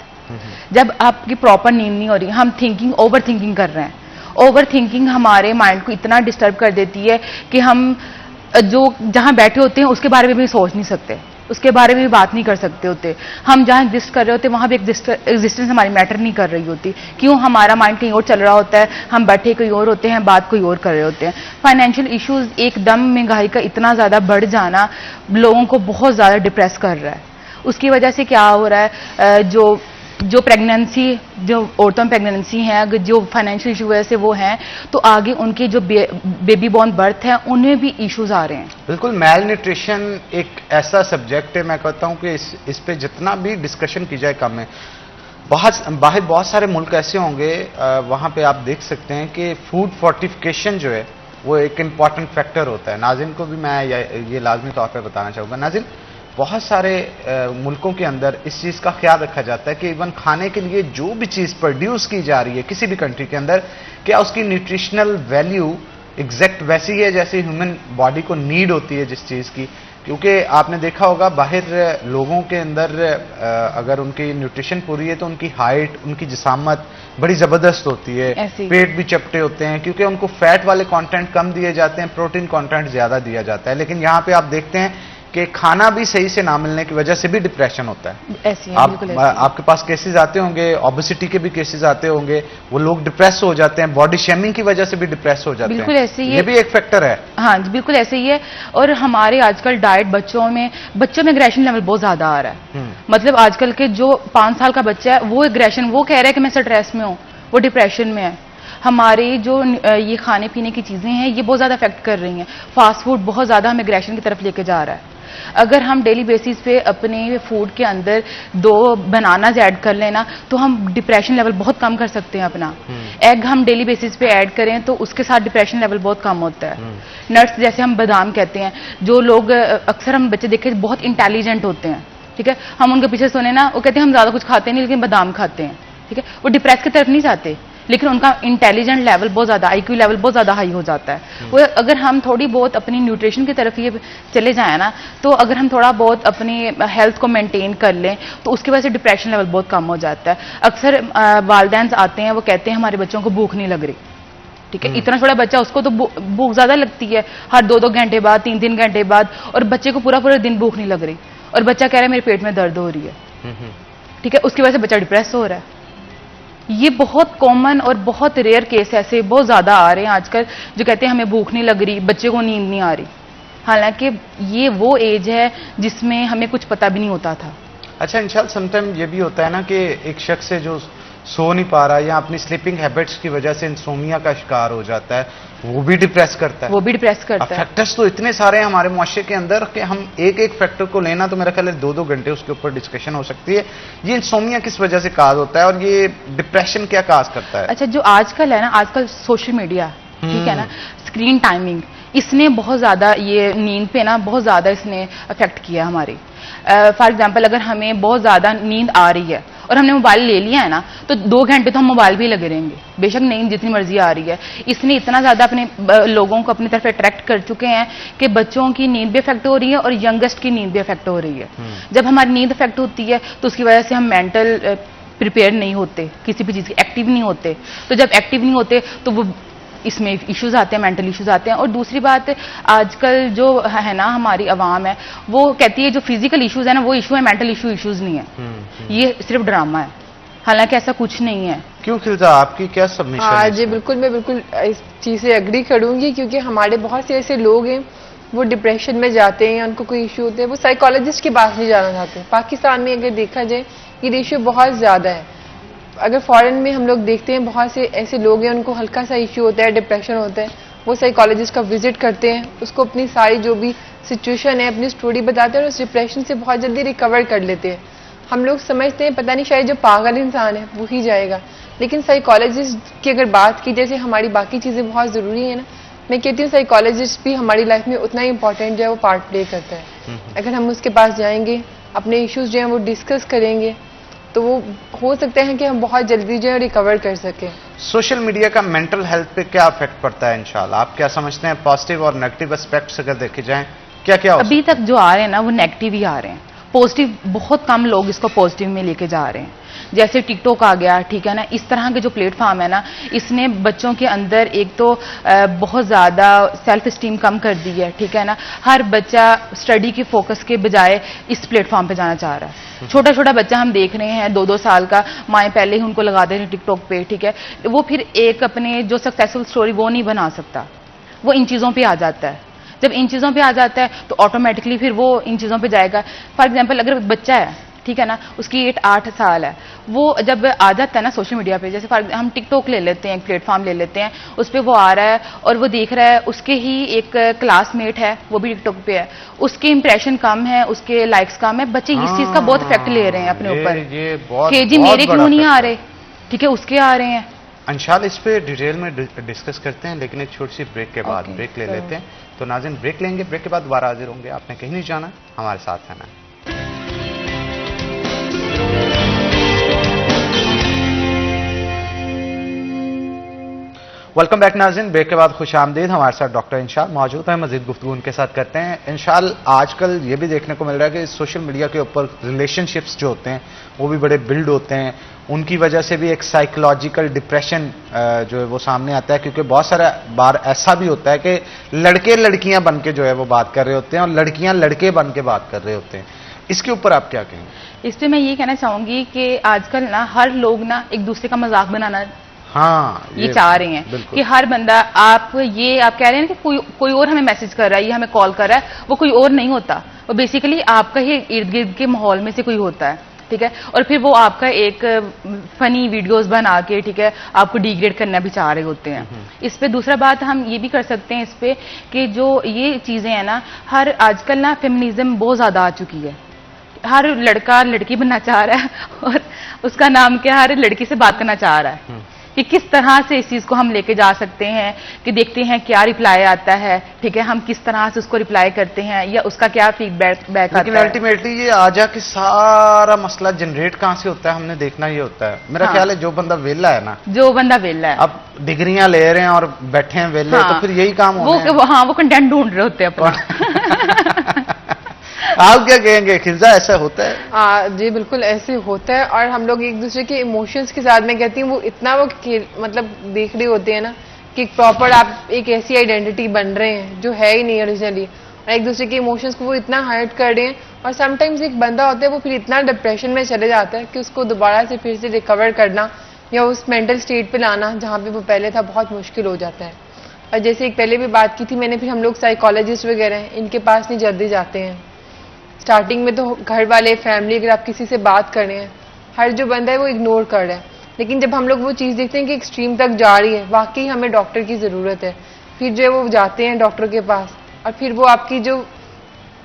जब आपकी प्रॉपर नींद नहीं हो रही, हम थिंकिंग, ओवर थिंकिंग कर रहे हैं। ओवर थिंकिंग हमारे माइंड को इतना डिस्टर्ब कर देती है कि हम जो जहां बैठे होते हैं उसके बारे में भी सोच नहीं सकते, उसके बारे में भी बात नहीं कर सकते होते। हम जहां एग्जिस्ट कर रहे होते हैं वहां भी एग्जिस्टेंस हमारी मैटर नहीं कर रही होती, क्यों? हमारा माइंड कहीं और चल रहा होता है, हम बैठे कहीं और होते हैं, बात कोई और कर रहे होते हैं। फाइनेंशियल इश्यूज, एकदम महंगाई का इतना ज्यादा बढ़ जाना लोगों को बहुत ज्यादा डिप्रेस कर रहा है। उसकी वजह से क्या हो रहा है, जो प्रेगनेंसी, जो औरतों में प्रेगनेंसी है, अगर जो फाइनेंशियल इशू वजह से वो हैं, तो आगे उनके जो बेबी बॉर्न बर्थ है उनमें भी इश्यूज आ रहे हैं। बिल्कुल, मेल न्यूट्रिशन एक ऐसा सब्जेक्ट है, मैं कहता हूं कि इस पे जितना भी डिस्कशन की जाए कम है। बाहर बहुत सारे मुल्क ऐसे होंगे वहां पे आप देख सकते हैं कि फूड फोर्टिफिकेशन जो है वो एक इंपॉर्टेंट फैक्टर होता है। नाज़िन को भी मैं ये लाजमी तौर पर बताना चाहूँगा। नाज़िन, बहुत सारे मुल्कों के अंदर इस चीज़ का ख्याल रखा जाता है कि इवन खाने के लिए जो भी चीज़ प्रोड्यूस की जा रही है किसी भी कंट्री के अंदर, क्या उसकी न्यूट्रिशनल वैल्यू एग्जैक्ट वैसी है जैसे ह्यूमन बॉडी को नीड होती है जिस चीज़ की। क्योंकि आपने देखा होगा बाहर लोगों के अंदर अगर उनकी न्यूट्रिशन पूरी है तो उनकी हाइट, उनकी जिसामत बड़ी ज़बरदस्त होती है, पेट भी चपटे होते हैं, क्योंकि उनको फैट वाले कंटेंट कम दिए जाते हैं, प्रोटीन कंटेंट ज़्यादा दिया जाता है। लेकिन यहाँ पे आप देखते हैं कि खाना भी सही से ना मिलने की वजह से भी डिप्रेशन होता है। ऐसी है, आपके पास केसेस आते होंगे, ओबेसिटी के भी केसेस आते होंगे, वो लोग डिप्रेस हो जाते हैं, बॉडी शेमिंग की वजह से भी डिप्रेस हो जाते हैं। बिल्कुल ऐसे ही है, ये भी एक फैक्टर है। हाँ जी, बिल्कुल ऐसे ही है। और हमारे आजकल डाइट, बच्चों में एग्रेशन लेवल बहुत ज्यादा आ रहा है। मतलब आजकल के जो 5 साल का बच्चा है वो एग्रेशन, वो कह रहा है कि मैं स्ट्रेस में हूँ, वो डिप्रेशन में है। हमारी जो ये खाने पीने की चीजें हैं ये बहुत ज्यादा अफेक्ट कर रही हैं। फास्ट फूड बहुत ज्यादा हमें एग्रेशन की तरफ लेके जा रहा है। अगर हम डेली बेसिस पे अपने फूड के अंदर 2 बनानाज ऐड कर लेना तो हम डिप्रेशन लेवल बहुत कम कर सकते हैं अपना। एग हम डेली बेसिस पे ऐड करें तो उसके साथ डिप्रेशन लेवल बहुत कम होता है। नट्स, जैसे हम बादाम कहते हैं, जो लोग अक्सर हम बच्चे देखे बहुत इंटेलिजेंट होते हैं, ठीक है, हम उनके पीछे सुने ना, वो कहते हैं हम ज्यादा कुछ खाते नहीं लेकिन बादाम खाते हैं, ठीक है, वो डिप्रेस की तरफ नहीं जाते, लेकिन उनका इंटेलिजेंट लेवल बहुत ज्यादा, आईक्यू लेवल बहुत ज्यादा हाई हो जाता है। वो अगर हम थोड़ी बहुत अपनी न्यूट्रिशन की तरफ ये चले जाए ना, तो अगर हम थोड़ा बहुत अपनी हेल्थ को मेंटेन कर लें तो उसकी वजह से डिप्रेशन लेवल बहुत कम हो जाता है। अक्सर वालिदैन आते हैं, वो कहते हैं हमारे बच्चों को भूख नहीं लग रही, ठीक है, इतना छोटा बच्चा, उसको तो भूख ज्यादा लगती है, हर 2-2 घंटे बाद, 3-3 घंटे बाद, और बच्चे को पूरा दिन भूख नहीं लग रही, और बच्चा कह रहा है मेरे पेट में दर्द हो रही है, ठीक है, उसकी वजह से बच्चा डिप्रेस हो रहा है। ये बहुत कॉमन और बहुत रेयर केस ऐसे बहुत ज्यादा आ रहे हैं आजकल, जो कहते हैं हमें भूख नहीं लग रही, बच्चे को नींद नहीं आ रही, हालांकि ये वो एज है जिसमें हमें कुछ पता भी नहीं होता था। अच्छा इंशाल्लाह समटाइम ये भी होता है ना कि एक शख्स है जो सो नहीं पा रहा या अपनी स्लीपिंग हैबिट्स की वजह से इंसोमिया का शिकार हो जाता है, वो भी डिप्रेस करता है। वो भी डिप्रेस करता है। फैक्टर्स तो इतने सारे हैं हमारे मुआशरे के अंदर कि हम एक एक फैक्टर को लेना तो मेरा ख्याल है 2-2 घंटे उसके ऊपर डिस्कशन हो सकती है। ये इंसोमिया किस वजह से काज होता है और ये डिप्रेशन क्या काज करता है? अच्छा, जो आजकल है ना, आजकल सोशल मीडिया, ठीक है ना, स्क्रीन टाइमिंग, इसने बहुत ज्यादा ये नींद पे ना बहुत ज्यादा इसने अफेक्ट किया हमारी। फॉर एग्जाम्पल, अगर हमें बहुत ज्यादा नींद आ रही है और हमने मोबाइल ले लिया है ना, तो 2 घंटे तो हम मोबाइल भी लगे रहेंगे, बेशक नींद जितनी मर्जी आ रही है। इसने इतना ज्यादा अपने लोगों को अपनी तरफ अट्रैक्ट कर चुके हैं कि बच्चों की नींद भी अफेक्ट हो रही है और यंगेस्ट की नींद भी अफेक्ट हो रही है। जब हमारी नींद अफेक्ट होती है तो उसकी वजह से हम मेंटल प्रिपेयर नहीं होते, किसी भी चीज के एक्टिव नहीं होते। तो जब एक्टिव नहीं होते तो वो इसमें इश्यूज आते हैं, मेंटल इश्यूज आते हैं। और दूसरी बात, आजकल जो है ना हमारी आवाम है, वो कहती है जो फिजिकल इश्यूज है ना वो इशू है, मेंटल इश्यूज नहीं है, ये सिर्फ ड्रामा है, हालांकि ऐसा कुछ नहीं है। क्यों खिलजा, आपकी क्या सबमिशन है? हाँ जी बिल्कुल, मैं बिल्कुल इस चीज़ से एग्री करूंगी, क्योंकि हमारे बहुत से ऐसे लोग हैं वो डिप्रेशन में जाते हैं, उनको कोई इशू होते हैं, वो साइकोलॉजिस्ट के पास नहीं जाना चाहते। पाकिस्तान में अगर देखा जाए ये रेशियो बहुत ज़्यादा है। अगर फॉरेन में हम लोग देखते हैं बहुत से ऐसे लोग हैं उनको हल्का सा इशू होता है, डिप्रेशन होता है, वो साइकोलॉजिस्ट का विजिट करते हैं, उसको अपनी सारी जो भी सिचुएशन है अपनी स्टोरी बताते हैं और उस डिप्रेशन से बहुत जल्दी रिकवर कर लेते हैं। हम लोग समझते हैं पता नहीं शायद जो पागल इंसान है वो ही जाएगा, लेकिन साइकोलॉजिस्ट की अगर बात की, जैसे हमारी बाकी चीज़ें बहुत ज़रूरी है ना, मैं कहती हूँ साइकोलॉजिस्ट भी हमारी लाइफ में उतना ही इंपॉर्टेंट जो है वो पार्ट प्ले करता है। अगर हम उसके पास जाएंगे, अपने इश्यूज जो हैं वो डिस्कस करेंगे, तो वो हो सकता है कि हम बहुत जल्दी जो है रिकवर कर सकें। सोशल मीडिया का मेंटल हेल्थ पे क्या इफेक्ट पड़ता है इंशाल्लाह, आप क्या समझते हैं? पॉजिटिव और नेगेटिव एस्पेक्ट्स अगर देखे जाएं, क्या क्या अभी तक जो आ रहे हैं ना वो नेगेटिव ही आ रहे हैं, पॉजिटिव बहुत कम लोग इसको पॉजिटिव में लेके जा रहे हैं। जैसे टिकटॉक आ गया, ठीक है ना, इस तरह के जो प्लेटफॉर्म है ना, इसने बच्चों के अंदर एक तो बहुत ज़्यादा सेल्फ स्टीम कम कर दी है, ठीक है ना। हर बच्चा स्टडी के फोकस के बजाय इस प्लेटफॉर्म पे जाना चाह रहा है। छोटा छोटा बच्चा हम देख रहे हैं 2-2 साल का, माएँ पहले ही उनको लगा दे रही टिकटॉक पे, ठीक है। वो फिर एक अपने जो सक्सेसफुल स्टोरी वो नहीं बना सकता, वो इन चीज़ों पर आ जाता है। जब इन चीज़ों पे आ जाता है तो ऑटोमेटिकली फिर वो इन चीज़ों पे जाएगा। फॉर एग्जांपल, अगर बच्चा है, ठीक है ना, उसकी 8 साल है, वो जब आ जाता है ना सोशल मीडिया पे, जैसे हम टिकटॉक ले लेते हैं, एक प्लेटफॉर्म ले लेते हैं, उस पर वो आ रहा है और वो देख रहा है उसके ही एक क्लासमेट है वो भी टिकटॉक पे है, उसके इंप्रेशन कम है, उसके लाइक्स कम है, बच्चे इस चीज़ का बहुत इफेक्ट ले रहे हैं अपने ऊपर कि जी मेरे क्यों नहीं आ रहे, ठीक है, उसके आ रहे हैं। इंशाल्लाह इस पे डिटेल में डिस्कस करते हैं, लेकिन एक छोटी सी ब्रेक के बाद ब्रेक ले लेते हैं। तो नाज़रीन ब्रेक लेंगे, ब्रेक के बाद दोबारा हाजिर होंगे। आपने कहीं नहीं जाना, हमारे साथ रहना है। वेलकम बैक नाज़रीन, ब्रेक के बाद खुश आमदीद। हमारे साथ डॉक्टर इंशाल मौजूद हैं, मजीद गुफ्तगू उनके साथ करते हैं। इंशाल आजकल ये भी देखने को मिल रहा है कि सोशल मीडिया के ऊपर रिलेशनशिप्स जो होते हैं वो भी बड़े बिल्ड होते हैं, उनकी वजह से भी एक साइकोलॉजिकल डिप्रेशन जो है वो सामने आता है, क्योंकि बहुत सारा बार ऐसा भी होता है कि लड़के लड़कियां बन के जो है वो बात कर रहे होते हैं और लड़कियां लड़के बन के बात कर रहे होते हैं। इसके ऊपर आप क्या कहेंगे? इस पर मैं ये कहना चाहूंगी कि आजकल ना हर लोग ना एक दूसरे का मजाक बनाना ये चाह रहे हैं कि हर बंदा आप कह रहे हैं कि कोई और हमें मैसेज कर रहा है, ये हमें कॉल कर रहा है, वो कोई और नहीं होता, वो बेसिकली आपका ही इर्द गिर्द के माहौल में से कोई होता है, ठीक है। और फिर वो आपका एक फनी वीडियोस बना के, ठीक है, आपको डिग्रेड करना भी चाह रहे होते हैं। इस पे दूसरा बात हम ये भी कर सकते हैं इस पे कि जो ये चीजें हैं ना, हर आजकल ना फेमिनिज्म बहुत ज्यादा आ चुकी है, हर लड़का लड़की बनना चाह रहा है और उसका नाम क्या, हर लड़की से बात करना चाह रहा है कि किस तरह से इस चीज को हम लेके जा सकते हैं, कि देखते हैं क्या रिप्लाई आता है, ठीक है, हम किस तरह से उसको रिप्लाई करते हैं या उसका क्या फीडबैक आता है। लेकिन अल्टीमेटली ये आ जा कि सारा मसला जनरेट कहां से होता है, हमने देखना ये होता है। मेरा ख्याल है जो बंदा वेला है ना, जो बंदा वेला है, अब डिग्रियां ले रहे हैं और बैठे हैं वेले, तो फिर यही काम होना है। वो कंटेंट ढूंढ रहे होते हैं अपना। आप क्या कहेंगे खिलजा, ऐसा होता है? जी बिल्कुल ऐसे होता है, और हम लोग एक दूसरे के इमोशंस के साथ, मैं कहती हूँ वो इतना वो मतलब देख रहे होते हैं ना कि प्रॉपर आप एक ऐसी आइडेंटिटी बन रहे हैं जो है ही नहीं ओरिजिनली, और एक दूसरे के इमोशंस को वो इतना हर्ट कर रहे हैं, और समटाइम्स एक बंदा होता है वो फिर इतना डिप्रेशन में चले जाता है कि उसको दोबारा से फिर से रिकवर करना या उस मेंटल स्टेट पे लाना जहाँ पे वो पहले था बहुत मुश्किल हो जाता है। और जैसे एक पहले भी बात की थी मैंने, फिर हम लोग साइकोलॉजिस्ट वगैरह हैं, इनके पास नहीं जल्दी जाते हैं। स्टार्टिंग में तो घर वाले, फैमिली, अगर आप किसी से बात कर रहे हैं, हर जो बंदा है वो इग्नोर कर रहा है, लेकिन जब हम लोग वो चीज़ देखते हैं कि एक्सट्रीम तक जा रही है, वाकई हमें डॉक्टर की ज़रूरत है, फिर जो है वो जाते हैं डॉक्टर के पास, और फिर वो आपकी जो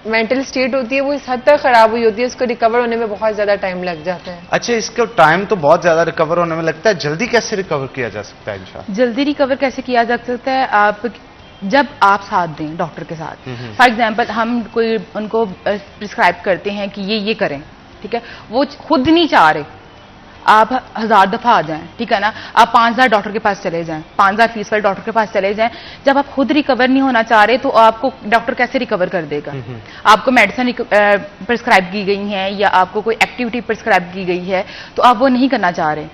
मेंटल स्टेट होती है वो इस हद तक खराब हुई होती है, उसको रिकवर होने में बहुत ज़्यादा टाइम लग जाता है। अच्छा, इसका टाइम तो बहुत ज्यादा रिकवर होने में लगता है, जल्दी कैसे रिकवर किया जा सकता है इंशाल्लाह? जल्दी रिकवर कैसे किया जा सकता है? आप जब आप साथ दें डॉक्टर के साथ, फॉर एग्जाम्पल हम कोई उनको प्रिस्क्राइब करते हैं कि ये करें, ठीक है, वो खुद नहीं चाह रहे, आप 1000 दफा आ जाएं, ठीक है ना, आप 5000 डॉक्टर के पास चले जाएं, 5000 फीस वाले डॉक्टर के पास चले जाएं, जब आप खुद रिकवर नहीं होना चाह रहे तो आपको डॉक्टर कैसे रिकवर कर देगा? आपको मेडिसिन प्रिस्क्राइब की गई है या आपको कोई एक्टिविटी प्रिस्क्राइब की गई है तो आप वो नहीं करना चाह रहे,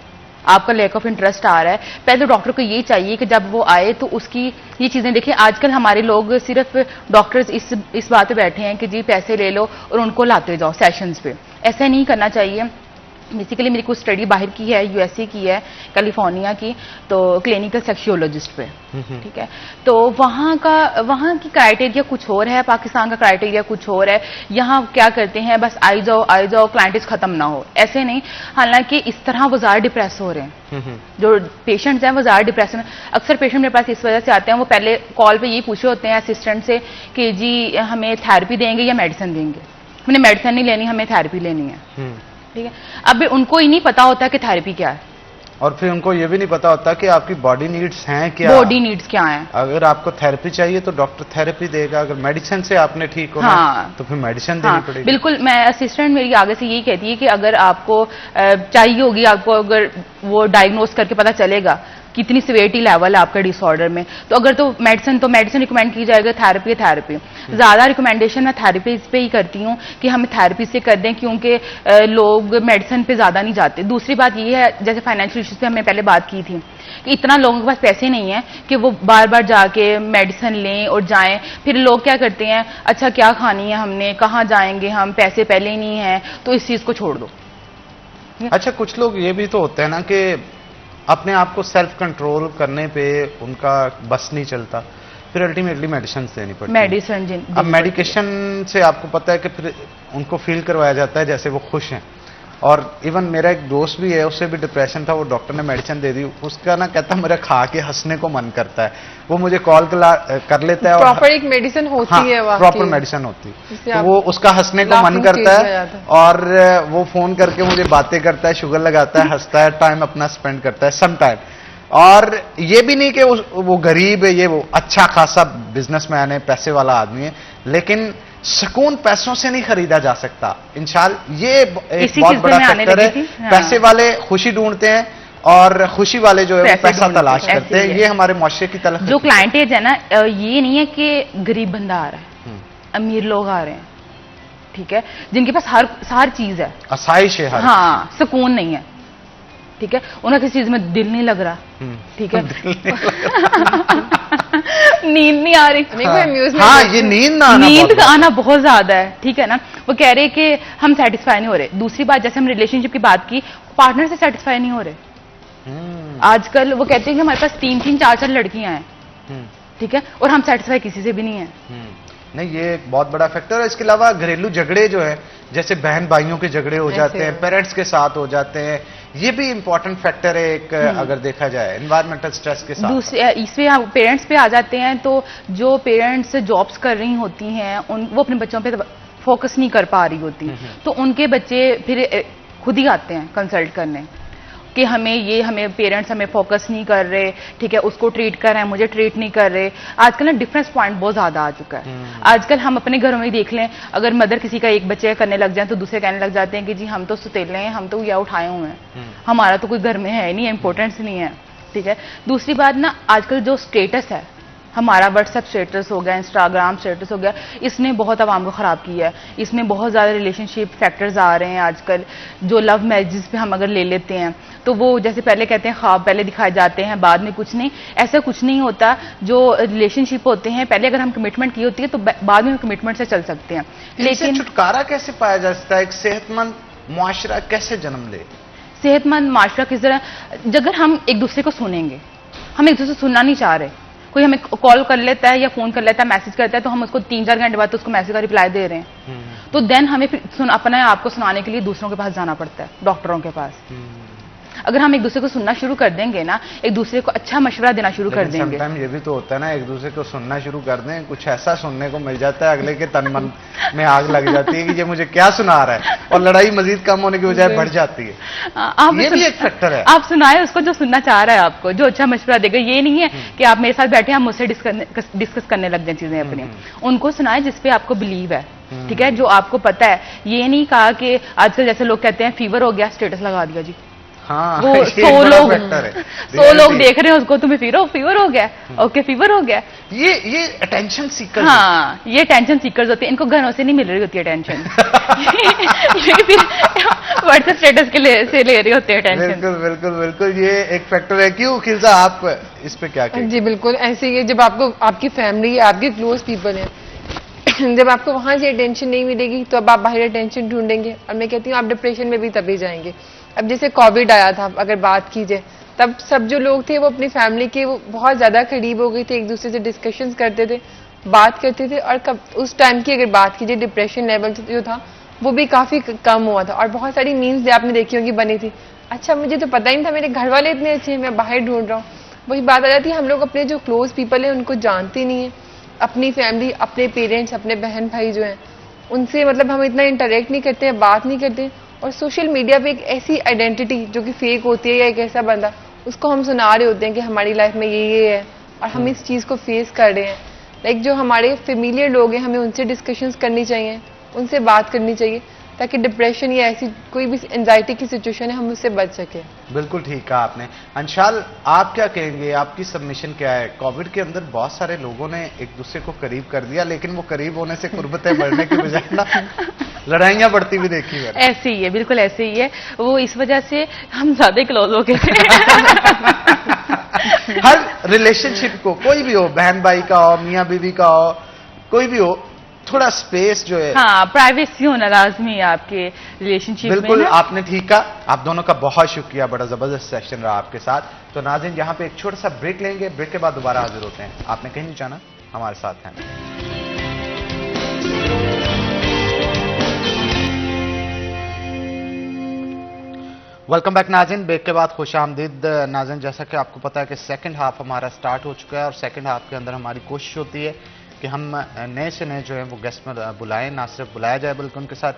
आपका लैक ऑफ इंटरेस्ट आ रहा है, पहले तो डॉक्टर को ये चाहिए कि जब वो आए तो उसकी ये चीजें देखिए। आजकल हमारे लोग सिर्फ डॉक्टर्स इस बात पे बैठे हैं कि जी पैसे ले लो और उनको लाते जाओ सेशंस पे, ऐसा नहीं करना चाहिए। बेसिकली मेरी कुछ स्टडी बाहर की है, यूएसए की है, कैलिफोर्निया की, तो क्लिनिकल सेक्सोलॉजिस्ट पे, ठीक है, तो वहाँ की क्राइटेरिया कुछ और है, पाकिस्तान का क्राइटेरिया कुछ और है। यहाँ क्या करते हैं, बस आई जाओ क्लाइंटेज खत्म ना हो, ऐसे नहीं। हालांकि इस तरह वो ज़्यादा डिप्रेस हो रहे हैं, जो पेशेंट्स हैं वो ज़्यादा डिप्रेशन में। अक्सर पेशेंट मेरे पास इस वजह से आते हैं, वो पहले कॉल पे यही पूछे होते हैं असिस्टेंट से कि जी हमें थेरेपी देंगे या मेडिसिन देंगे। हमने मेडिसिन नहीं लेनी, हमें थेरेपी लेनी है, ठीक है। अब उनको ही नहीं पता होता कि थेरेपी क्या है, और फिर उनको ये भी नहीं पता होता कि आपकी बॉडी नीड्स हैं क्या, बॉडी नीड्स क्या हैं। अगर आपको थेरेपी चाहिए तो डॉक्टर थेरेपी देगा, अगर मेडिसिन से आपने ठीक होना हाँ, तो फिर मेडिसिन देनी पड़ेगी। बिल्कुल, मैं असिस्टेंट मेरी आगे से यही कहती है कि अगर आपको चाहिए होगी, आपको अगर वो डायग्नोस करके पता चलेगा कितनी सिवियरिटी लेवल है आपका डिसऑर्डर में, तो अगर तो मेडिसिन रिकमेंड की जाएगी, थेरेपी ज़्यादा रिकमेंडेशन मैं थेरेपी पे ही करती हूँ कि हमें थेरेपी से कर दें, क्योंकि लोग मेडिसिन पे ज़्यादा नहीं जाते। दूसरी बात ये है, जैसे फाइनेंशियल इश्यूज पे हमने पहले बात की थी कि इतना लोगों के पास पैसे नहीं है कि वो बार बार जाके मेडिसिन लें और जाएं। फिर लोग क्या करते हैं, अच्छा क्या खानी है हमने, कहाँ जाएंगे हम, पैसे पहले ही नहीं है, तो इस चीज़ को छोड़ दो। अच्छा, कुछ लोग ये भी तो होते हैं ना कि अपने आप को सेल्फ कंट्रोल करने पे उनका बस नहीं चलता, फिर अल्टीमेटली मेडिसिन देनी पड़ती है। मेडिसिन अब मेडिकेशन से आपको पता है कि फिर उनको फील करवाया जाता है जैसे वो खुश हैं। और इवन मेरा एक दोस्त भी है, उससे भी डिप्रेशन था, वो डॉक्टर ने मेडिसिन दे दी, उसका ना कहता मेरा खा के हंसने को मन करता है, वो मुझे कॉल कर लेता है। प्रॉपर एक मेडिसिन होती है, प्रॉपर मेडिसिन होती है, तो वो उसका हंसने को मन करता है और वो फोन करके मुझे बातें करता है, शुगर लगाता है, हंसता है, टाइम अपना स्पेंड करता है सम टाइम। और ये भी नहीं कि वो गरीब है, ये वो अच्छा खासा बिजनेसमैन है, पैसे वाला आदमी है, लेकिन सुकून पैसों से नहीं खरीदा जा सकता। इंशाल्लाह ये एक बहुत बड़ा फैक्टर है। हाँ। पैसे वाले खुशी ढूंढते हैं और खुशी वाले जो है वो पैसा तलाश करते हैं, ये हमारे मुआशरे की तलख। जो क्लाइंटेज है ना, ये नहीं है कि गरीब बंदा आ रहा है, अमीर लोग आ रहे हैं, ठीक है, जिनके पास हर चीज है, आसाइश है, हाँ, सुकून नहीं है, ठीक है, उन्हें किसी चीज में दिल नहीं लग रहा, ठीक है, नींद नहीं आ रही, हाँ, ये नींद आना बहुत ज्यादा है, ठीक है ना, वो कह रहे कि हम सेटिस्फाई नहीं हो रहे। दूसरी बात, जैसे हम रिलेशनशिप की बात की, पार्टनर से सेटिस्फाई नहीं हो रहे। आजकल वो कहते हैं कि हमारे पास 3-3, 4-4 लड़कियां हैं, ठीक है, और हम सेटिस्फाई किसी से भी नहीं है। नहीं, ये एक बहुत बड़ा फैक्टर है। इसके अलावा घरेलू झगड़े जो है, जैसे बहन भाइयों के झगड़े हो जाते हैं, पेरेंट्स के साथ हो जाते हैं, ये भी इंपॉर्टेंट फैक्टर है एक, अगर देखा जाए एनवायरमेंटल स्ट्रेस के साथ। दूसरे इसमें पेरेंट्स पे आ जाते हैं, तो जो पेरेंट्स जॉब्स कर रही होती हैं वो अपने बच्चों पे फोकस नहीं कर पा रही होती, तो उनके बच्चे फिर खुद ही आते हैं कंसल्ट करने कि हमें पेरेंट्स हमें फोकस नहीं कर रहे, ठीक है, उसको ट्रीट कर रहे हैं, मुझे ट्रीट नहीं कर रहे। आजकल ना डिफरेंस पॉइंट बहुत ज्यादा आ चुका है। आजकल हम अपने घरों में ही देख लें, अगर मदर किसी का एक बच्चे करने लग जाए तो दूसरे कहने लग जाते हैं कि जी हम तो सुतेले हैं, हम तो या उठाए हुए हैं, हमारा तो कोई घर में है नहीं, इंपॉर्टेंस नहीं है, ठीक है। दूसरी बात ना, आजकल जो स्टेटस है, हमारा व्हाट्सएप स्टेटस हो गया, इंस्टाग्राम स्टेटस हो गया, इसने बहुत आवाम को ख़राब किया है। इसमें बहुत ज़्यादा रिलेशनशिप फैक्टर्स आ रहे हैं आजकल। जो लव मैरिजेस पे हम अगर ले लेते हैं तो वो जैसे पहले कहते हैं ख्वाब पहले दिखाए जाते हैं, बाद में कुछ नहीं, ऐसा कुछ नहीं होता। जो रिलेशनशिप होते हैं, पहले अगर हम कमिटमेंट की होती है तो बाद में हम कमिटमेंट से चल सकते हैं। लेकिन छुटकारा कैसे पाया जा सकता है? एक सेहतमंद मुआशरा कैसे जन्म ले? सेहतमंद माशरा किस तरह, अगर हम एक दूसरे को सुनेंगे, हम एक दूसरे को सुनना नहीं चाह रहे, कोई हमें कॉल कर लेता है या फोन कर लेता है, मैसेज करता है, तो हम उसको 3-4 घंटे बाद तो उसको मैसेज का रिप्लाई दे रहे हैं, तो देन हमें फिर अपने आप को सुनाने के लिए दूसरों के पास जाना पड़ता है, डॉक्टरों के पास। अगर हम एक दूसरे को सुनना शुरू कर देंगे ना, एक दूसरे को अच्छा मशवरा देना शुरू कर देंगे। समटाइम ये भी तो होता है ना, एक दूसरे को सुनना शुरू कर दें, कुछ ऐसा सुनने को मिल जाता है, अगले के तन मन में आग लग जाती है कि ये मुझे क्या सुना रहा है, और लड़ाई मजीद कम होने की बजाय बढ़ जाती है। ये भी एक फैक्टर है। आप सुनाए उसको जो सुनना चाह रहा है, आपको जो अच्छा मशवरा देगा। ये नहीं है कि आप मेरे साथ बैठे, आप मुझसे डिस्कस करने लग जाए चीजें अपनी। उनको सुनाए जिसपे आपको बिलीव है, ठीक है, जो आपको पता है। ये नहीं कहा कि आजकल जैसे लोग कहते हैं फीवर हो गया, स्टेटस लगा दिया जी। हाँ, वो 100 लोग देख रहे हैं उसको, तुम्हें फीवर हो गया, ओके फीवर हो गया। ये अटेंशन सीकर, हाँ, ये अटेंशन सीकर्स होते हैं, इनको घरों से नहीं मिल रही होती अटेंशन। ये व्हाट्सएप स्टेटस के से ले रहे होते हैं अटेंशन। बिल्कुल बिल्कुल बिल्कुल, ये एक फैक्टर है। क्यों खिलजा, आप इस पे क्या कहेंगे? जी बिल्कुल ऐसे ही है, जब आपको आपकी फैमिली, आपके क्लोज पीपल हैं, जब आपको वहां से अटेंशन नहीं मिलेगी तो अब आप बाहर अटेंशन ढूंढेंगे, और मैं कहती हूँ आप डिप्रेशन में भी तभी जाएंगे। अब जैसे कोविड आया था, अगर बात की जाए, तब सब जो लोग थे वो अपनी फैमिली के वो बहुत ज्यादा करीब हो गए थे, एक दूसरे से डिस्कशंस करते थे, बात करते थे, और उस टाइम की अगर बात की जाए, डिप्रेशन लेवल जो था वो भी काफी कम हुआ था, और बहुत सारी मीम्स आपने देखी होंगी बनी थी, अच्छा मुझे तो पता ही नहीं था मेरे घर वाले इतने अच्छे हैं, मैं बाहर ढूंढ रहा हूँ। वही बात आ जाती है, हम लोग अपने जो क्लोज पीपल हैं उनको जानते नहीं है, अपनी फैमिली, अपने पेरेंट्स, अपने बहन भाई जो हैं उनसे मतलब हम इतना इंटरेक्ट नहीं करते हैं, बात नहीं करते। और सोशल मीडिया पे एक ऐसी आइडेंटिटी जो कि फेक होती है, या एक ऐसा बंदा उसको हम सुना रहे होते हैं कि हमारी लाइफ में ये है, और हम इस चीज़ को फेस कर रहे हैं। लाइक जो हमारे फेमिलियर लोग हैं, हमें उनसे डिस्कशंस करनी चाहिए, उनसे बात करनी चाहिए, ताकि डिप्रेशन या ऐसी कोई भी एंजाइटी की सिचुएशन है हम उससे बच सके। बिल्कुल ठीक कहा आपने। अंशाल, आप क्या कहेंगे, आपकी सबमिशन क्या है? कोविड के अंदर बहुत सारे लोगों ने एक दूसरे को करीब कर दिया, लेकिन वो करीब होने से कुर्बतें बढ़ने की बजाय ना लड़ाइयां बढ़ती भी देखी है। ऐसे ही है, बिल्कुल ऐसे ही है। वो इस वजह से हम ज्यादा क्लोज हो गए थे। हर रिलेशनशिप को, कोई भी हो, बहन भाई का हो, मियाँ बीवी का हो, कोई भी हो, थोड़ा स्पेस जो है, हाँ, प्राइवेसी होना लाजमी है आपके रिलेशनशिप में। बिल्कुल आपने ठीक कहा। आप दोनों का बहुत शुक्रिया, बड़ा जबरदस्त सेशन रहा आपके साथ। तो नाज़रीन, यहाँ पे एक छोटा सा ब्रेक लेंगे, ब्रेक के बाद दोबारा हाजिर होते हैं। आपने कहीं नहीं जाना, हमारे साथ हैं। वेलकम बैक नाज़रीन, ब्रेक के बाद खुश आमदीद। नाज़रीन, जैसा कि आपको पता है कि सेकंड हाफ हमारा स्टार्ट हो चुका है, और सेकंड हाफ के अंदर हमारी कोशिश होती है कि हम नए से नए जो है वो गेस्ट में बुलाएं, ना सिर्फ बुलाया जाए बल्कि उनके साथ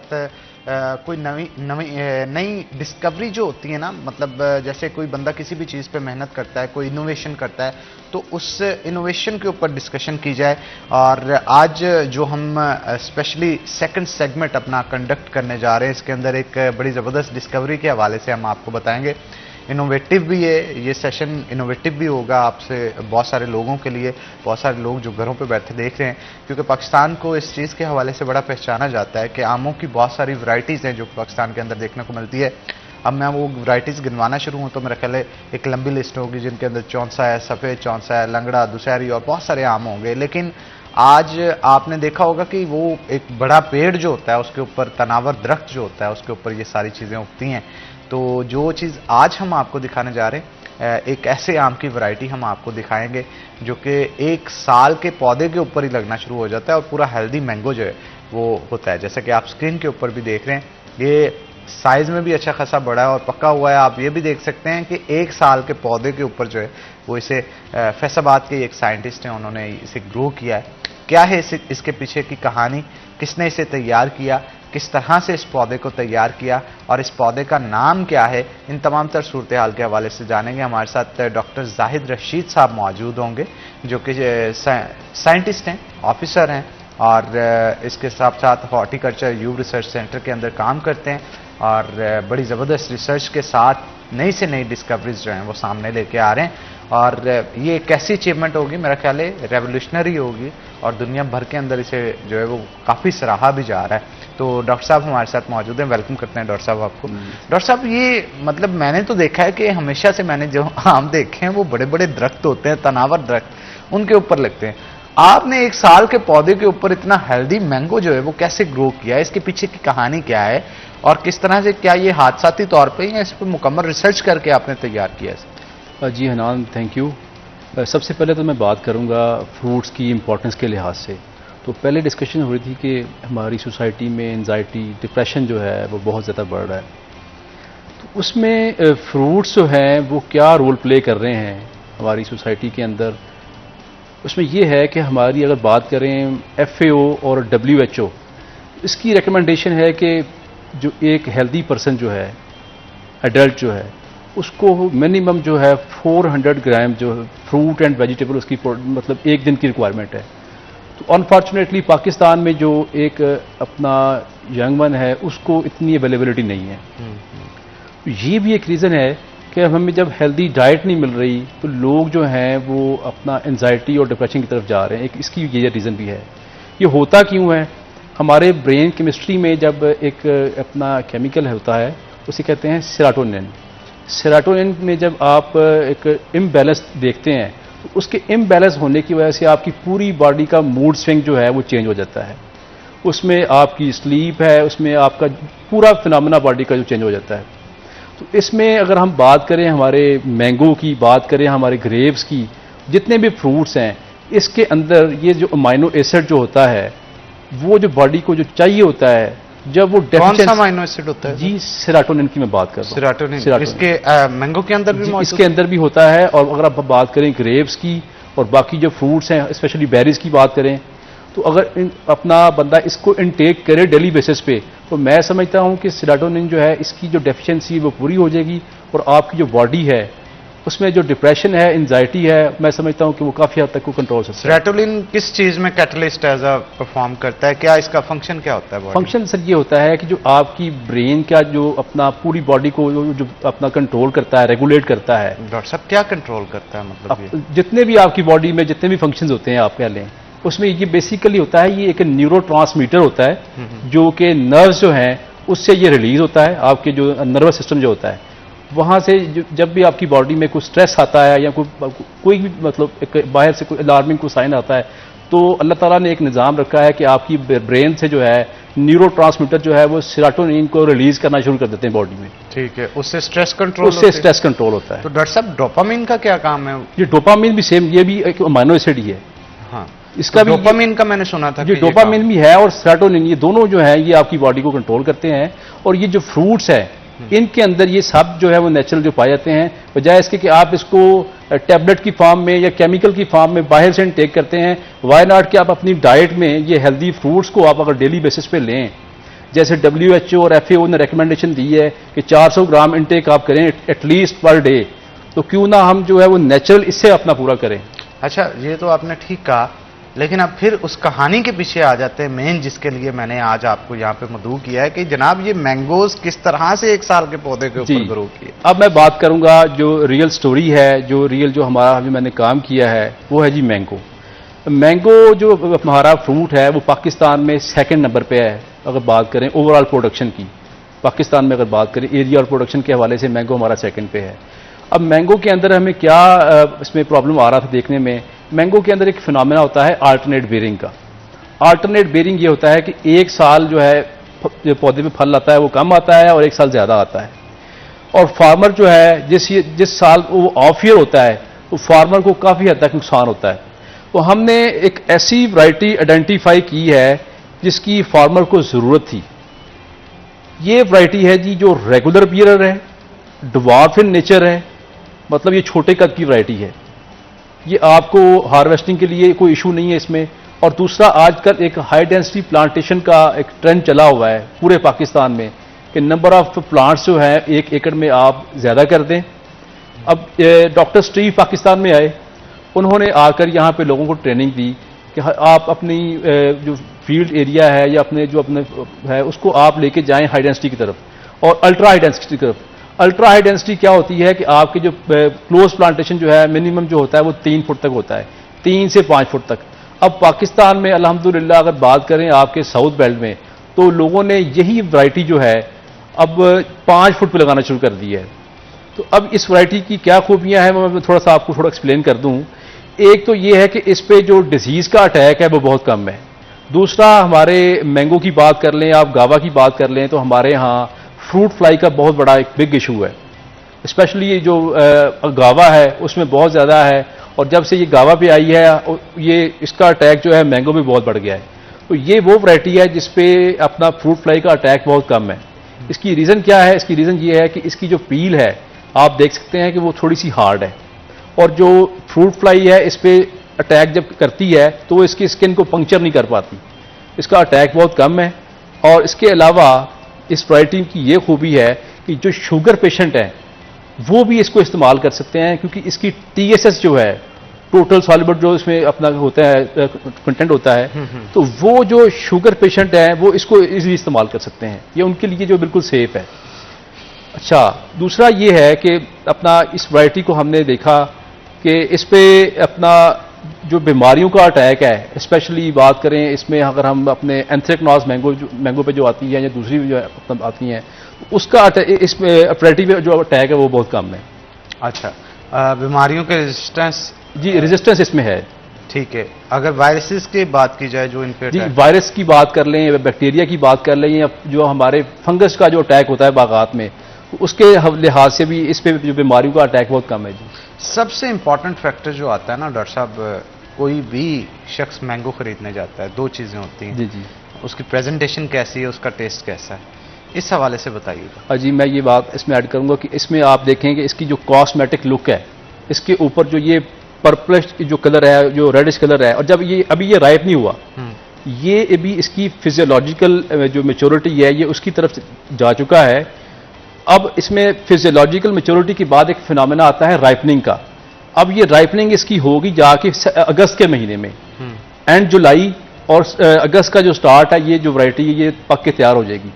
कोई नई डिस्कवरी जो होती है ना, मतलब जैसे कोई बंदा किसी भी चीज़ पे मेहनत करता है, कोई इनोवेशन करता है, तो उस इनोवेशन के ऊपर डिस्कशन की जाए। और आज जो हम स्पेशली सेकंड सेगमेंट अपना कंडक्ट करने जा रहे हैं, इसके अंदर एक बड़ी ज़बरदस्त डिस्कवरी के हवाले से हम आपको बताएंगे। इनोवेटिव भी है ये सेशन, इनोवेटिव भी होगा आपसे बहुत सारे लोगों के लिए, बहुत सारे लोग जो घरों पे बैठे देख रहे हैं, क्योंकि पाकिस्तान को इस चीज़ के हवाले से बड़ा पहचाना जाता है कि आमों की बहुत सारी वैरायटीज़ हैं जो पाकिस्तान के अंदर देखने को मिलती है। अब मैं वो वैरायटीज़ गिनवाना शुरू हूँ तो मेरा ख्याल है एक लंबी लिस्ट होगी, जिनके अंदर चौंसा है, सफ़ेद चौंसा है, लंगड़ा, दुशहरी और बहुत सारे आम होंगे। लेकिन आज आपने देखा होगा कि वो एक बड़ा पेड़ जो होता है, उसके ऊपर तनावर दरख्त जो होता है, उसके ऊपर ये सारी चीज़ें उगती हैं। तो जो चीज़ आज हम आपको दिखाने जा रहे हैं, एक ऐसे आम की वैरायटी हम आपको दिखाएंगे जो कि 1 साल के पौधे के ऊपर ही लगना शुरू हो जाता है, और पूरा हेल्दी मैंगो जो है वो होता है। जैसे कि आप स्क्रीन के ऊपर भी देख रहे हैं, ये साइज़ में भी अच्छा खासा बड़ा है और पक्का हुआ है। आप ये भी देख सकते हैं कि 1 साल के पौधे के ऊपर जो है वो इसे फैसलाबाद के एक साइंटिस्ट हैं, उन्होंने इसे ग्रो किया है। क्या है इसके पीछे की कहानी, किसने इसे तैयार किया, किस तरह से इस पौधे को तैयार किया, और इस पौधे का नाम क्या है, इन तमाम तर सूरत हाल के हवाले से जानेंगे। हमारे साथ डॉक्टर जाहिद रशीद साहब मौजूद होंगे, जो कि साइंटिस्ट हैं, ऑफिसर हैं, और इसके साथ साथ हॉर्टिकल्चर यूव रिसर्च सेंटर के अंदर काम करते हैं, और बड़ी ज़बरदस्त रिसर्च के साथ नई से नई डिस्कवरीज जो हैं वो सामने लेके आ रहे हैं। और ये एक ऐसी अचीवमेंट होगी, मेरा ख्याल है रेवोल्यूशनरी होगी, और दुनिया भर के अंदर इसे जो है वो काफ़ी सराहा भी जा रहा है। तो डॉक्टर साहब हमारे साथ मौजूद हैं, वेलकम करते हैं डॉक्टर साहब आपको। डॉक्टर साहब, ये मतलब मैंने तो देखा है कि हमेशा से मैंने जो आम देखे हैं वो बड़े बड़े दरख्त होते हैं, तनावर दरख्त, उनके ऊपर लगते हैं। आपने 1 साल के पौधे के ऊपर इतना हेल्दी मैंगो जो है वो कैसे ग्रो किया है, इसके पीछे की कहानी क्या है, और किस तरह से, क्या ये हादसाती तौर पे या इस पर मुकम्मल रिसर्च करके आपने तैयार किया है? जी हनान, थैंक यू। सबसे पहले तो मैं बात करूंगा फ्रूट्स की इम्पोर्टेंस के लिहाज से। तो पहले डिस्कशन हो रही थी कि हमारी सोसाइटी में एंजाइटी, डिप्रेशन जो है वो बहुत ज़्यादा बढ़ रहा है। तो उसमें फ्रूट्स जो हैं वो क्या रोल प्ले कर रहे हैं हमारी सोसाइटी के अंदर, उसमें ये है कि हमारी अगर बात करें FAO और WHO, इसकी रिकमेंडेशन है कि जो एक हेल्दी पर्सन जो है, एडल्ट जो है, उसको मिनिमम जो है 400 ग्राम जो फ्रूट एंड वेजिटेबल उसकी मतलब एक दिन की रिक्वायरमेंट है। तो अनफॉर्चुनेटली पाकिस्तान में जो एक अपना यंग वन है उसको इतनी अवेलेबिलिटी नहीं है। तो ये भी एक रीज़न है कि हमें जब हेल्दी डाइट नहीं मिल रही तो लोग जो हैं वो अपना एंजाइटी और डिप्रेशन की तरफ जा रहे हैं। एक इसकी ये रीज़न भी है। ये होता क्यों है? हमारे ब्रेन केमिस्ट्री में जब एक अपना केमिकल होता है उसे कहते हैं सेरोटोनिन। सेरोटोनिन में जब आप एक इम्बैलेंस देखते हैं तो उसके इम्बैलेंस होने की वजह से आपकी पूरी बॉडी का मूड स्विंग जो है वो चेंज हो जाता है। उसमें आपकी स्लीप है, उसमें आपका पूरा फिनोमेना बॉडी का जो चेंज हो जाता है। तो इसमें अगर हम बात करें हमारे मैंगो की, बात करें हमारे ग्रेप्स की, जितने भी फ्रूट्स हैं, इसके अंदर ये जो अमाइनो एसिड जो होता है वो जो बॉडी को जो चाहिए होता है, जब वो कौन सा अमाइनो एसिड होता है? जी सेरोटोनिन की मैं बात कर रहा हूँ। सेरोटोनिन इसके मैंगो के अंदर भी इसके अंदर भी होता है। और अगर आप बात करें ग्रेप्स की और बाकी जो फ्रूट्स हैं, स्पेशली बेरीज की बात करें, तो अगर अपना बंदा इसको इनटेक करे डेली बेसिस पे, तो मैं समझता हूं कि सेरोटोनिन जो है इसकी जो डेफिशिएंसी वो पूरी हो जाएगी और आपकी जो बॉडी है उसमें जो डिप्रेशन है, एंजाइटी है, मैं समझता हूं कि वो काफी हद तक को कंट्रोल हो सकता है। सेरोटोनिन किस चीज में कैटलिस्ट एज अ परफॉर्म करता है? क्या इसका फंक्शन क्या होता है? फंक्शन सर ये होता है कि जो आपकी ब्रेन का जो अपना पूरी बॉडी को जो अपना कंट्रोल करता है, रेगुलेट करता है। डॉक्टर साहब क्या कंट्रोल करता है मतलब? जितने भी आपकी बॉडी में जितने भी फंक्शंस होते हैं आप कह लें, उसमें ये बेसिकली होता है, ये एक न्यूरोट्रांसमीटर होता है जो कि नर्व्स जो हैं उससे ये रिलीज होता है। आपके जो नर्वस सिस्टम जो होता है वहाँ से जब भी आपकी बॉडी में कोई स्ट्रेस आता है या कोई भी मतलब एक बाहर से कोई अलार्मिंग कोई साइन आता है, तो अल्लाह ताला ने एक निज़ाम रखा है कि आपकी ब्रेन से जो है न्यूरोट्रांसमीटर जो है वो सेरोटोनिन को रिलीज करना शुरू कर देते हैं बॉडी में। ठीक है, उससे स्ट्रेस कंट्रोल, उससे स्ट्रेस कंट्रोल होता है। तो डॉक्टर साहब डोपामिन का क्या काम है? ये डोपामिन भी सेम, ये भी एक अमाइनो एसिड ही है। हाँ, इसका भी डोपामिन का मैंने सुना था। ये डोपामिन भी है और सेरोटोनिन, ये दोनों जो है ये आपकी बॉडी को कंट्रोल करते हैं। और ये जो फ्रूट्स है इनके अंदर ये सब जो है वो नेचुरल जो पाए जाते हैं, बजाय इसके कि आप इसको टैबलेट की फॉर्म में या केमिकल की फॉर्म में बाहर से इनटेक करते हैं। वाई नॉट कि आप अपनी डाइट में ये हेल्दी फ्रूट्स को आप अगर डेली बेसिस पे लें, जैसे WHO और FAO ने रिकमेंडेशन दी है कि 400 ग्राम इनटेक आप करें एटलीस्ट पर डे, तो क्यों ना हम जो है वो नेचुरल इससे अपना पूरा करें। अच्छा, ये तो आपने ठीक कहा, लेकिन अब फिर उस कहानी के पीछे आ जाते हैं मेन, जिसके लिए मैंने आज आपको यहाँ पे मदऊ किया है कि जनाब ये मैंगोज किस तरह से 1 साल के पौधे के ऊपर ग्रो किए। अब मैं बात करूंगा जो रियल स्टोरी है, जो रियल जो हमारा अभी मैंने काम किया है वो है जी मैंगो। मैंगो जो हमारा फ्रूट है वो पाकिस्तान में 2nd नंबर पे है अगर बात करें ओवरऑल प्रोडक्शन की। पाकिस्तान में अगर बात करें एरिया और प्रोडक्शन के हवाले से मैंगो हमारा 2nd पे है। अब मैंगो के अंदर हमें क्या इसमें प्रॉब्लम आ रहा था देखने में, मैंगो के अंदर एक फिनोमेना होता है अल्टरनेट बेयरिंग का। अल्टरनेट बेयरिंग ये होता है कि एक साल जो है जो पौधे में फल आता है वो कम आता है और एक साल ज़्यादा आता है। और फार्मर जो है जिस साल वो ऑफ ईयर होता है तो फार्मर को काफ़ी हद तक नुकसान होता है। तो हमने एक ऐसी वैरायटी आइडेंटिफाई की है जिसकी फार्मर को ज़रूरत थी। ये वैरायटी है जी जो रेगुलर बियरर है, ड्वार्फ इन नेचर है, मतलब ये छोटे कद की वैरायटी है। ये आपको हार्वेस्टिंग के लिए कोई इशू नहीं है इसमें। और दूसरा, आजकल एक हाई डेंसिटी प्लांटेशन का एक ट्रेंड चला हुआ है पूरे पाकिस्तान में कि नंबर ऑफ प्लांट्स जो है 1 एकड़ में आप ज़्यादा कर दें। अब डॉक्टर स्टीव पाकिस्तान में आए, उन्होंने आकर यहाँ पे लोगों को ट्रेनिंग दी कि आप अपनी जो फील्ड एरिया है या अपने जो अपने है उसको आप लेके जाएं हाई डेंसिटी की तरफ और अल्ट्रा हाई डेंसिटी की तरफ। अल्ट्रा हाई डेंसिटी क्या होती है कि आपके जो क्लोज प्लांटेशन जो है मिनिमम जो होता है वो 3 फुट तक होता है, 3 से 5 फुट तक। अब पाकिस्तान में अल्हम्दुलिल्लाह अगर बात करें आपके साउथ बेल्ट में तो लोगों ने यही वैरायटी जो है अब 5 फुट पे लगाना शुरू कर दी है। तो अब इस वैरायटी की क्या खूबियां हैं मैं थोड़ा सा आपको एक्सप्लेन कर दूं। एक तो ये है कि इस पे जो डिजीज का अटैक है वो बहुत कम है। दूसरा, हमारे मैंगो की बात कर लें, आप गावा की बात कर लें, तो हमारे यहाँ फ्रूट फ्लाई का बहुत बड़ा एक बिग इशू है। स्पेशली ये जो गावा है उसमें बहुत ज़्यादा है, और जब से ये गावा पे आई है ये इसका अटैक जो है मैंगो में बहुत बढ़ गया है। तो ये वो वैरायटी है जिसपे अपना फ्रूट फ्लाई का अटैक बहुत कम है। इसकी रीज़न क्या है? इसकी रीज़न ये है कि इसकी जो पील है आप देख सकते हैं कि वो थोड़ी सी हार्ड है, और जो फ्रूट फ्लाई है इस पर अटैक जब करती है तो वो इसकी स्किन को पंक्चर नहीं कर पाती। इसका अटैक बहुत कम है। और इसके अलावा इस वैरायटी की ये खूबी है कि जो शुगर पेशेंट हैं वो भी इसको इस्तेमाल कर सकते हैं, क्योंकि इसकी TSS जो है, टोटल सॉल्युबल जो इसमें अपना होता है कंटेंट होता है, तो वो जो शुगर पेशेंट हैं वो इसको इजीली इस्तेमाल कर सकते हैं। ये उनके लिए जो बिल्कुल सेफ है। अच्छा, दूसरा ये है कि अपना इस वैरायटी को हमने देखा कि इस पे अपना जो बीमारियों का अटैक है, स्पेशली बात करें इसमें अगर हम अपने एंथ्रेक्नोज मैंगो पे जो आती है या दूसरी जो आती हैं, उसका इस वैरायटी पे जो अटैक है वो बहुत कम है। अच्छा, बीमारियों के रेजिस्टेंस? जी, रेजिस्टेंस इसमें है। ठीक है। अगर वायरसेस की बात की जाए जो इन पे जी, वायरस की बात कर लें, बैक्टीरिया की बात कर लें, या जो हमारे फंगस का जो अटैक होता है बागात में, उसके लिहाज से भी इस पे जो बीमारियों का अटैक बहुत कम है। जी, सबसे इंपॉर्टेंट फैक्टर जो आता है ना डॉक्टर साहब, कोई भी शख्स मैंगो खरीदने जाता है, दो चीजें होती हैं। जी जी, उसकी प्रेजेंटेशन कैसी है, उसका टेस्ट कैसा है, इस हवाले से बताइएगा। जी, मैं ये बात इसमें ऐड करूंगा कि इसमें आप देखें कि इसकी जो कॉस्मेटिक लुक है, इसके ऊपर जो ये पर्पलिश जो कलर है, जो रेडिश कलर है, और जब ये अभी ये राइप नहीं हुआ, ये अभी इसकी फिजियोलॉजिकल जो मेच्योरिटी है ये उसकी तरफ जा चुका है। अब इसमें फिजियोलॉजिकल मेच्योरिटी के बाद एक फिनोमेना आता है राइपनिंग का। अब ये राइपनिंग इसकी होगी जाके अगस्त के महीने में, एंड जुलाई और अगस्त का जो स्टार्ट है, ये जो वैरायटी है ये पक के तैयार हो जाएगी।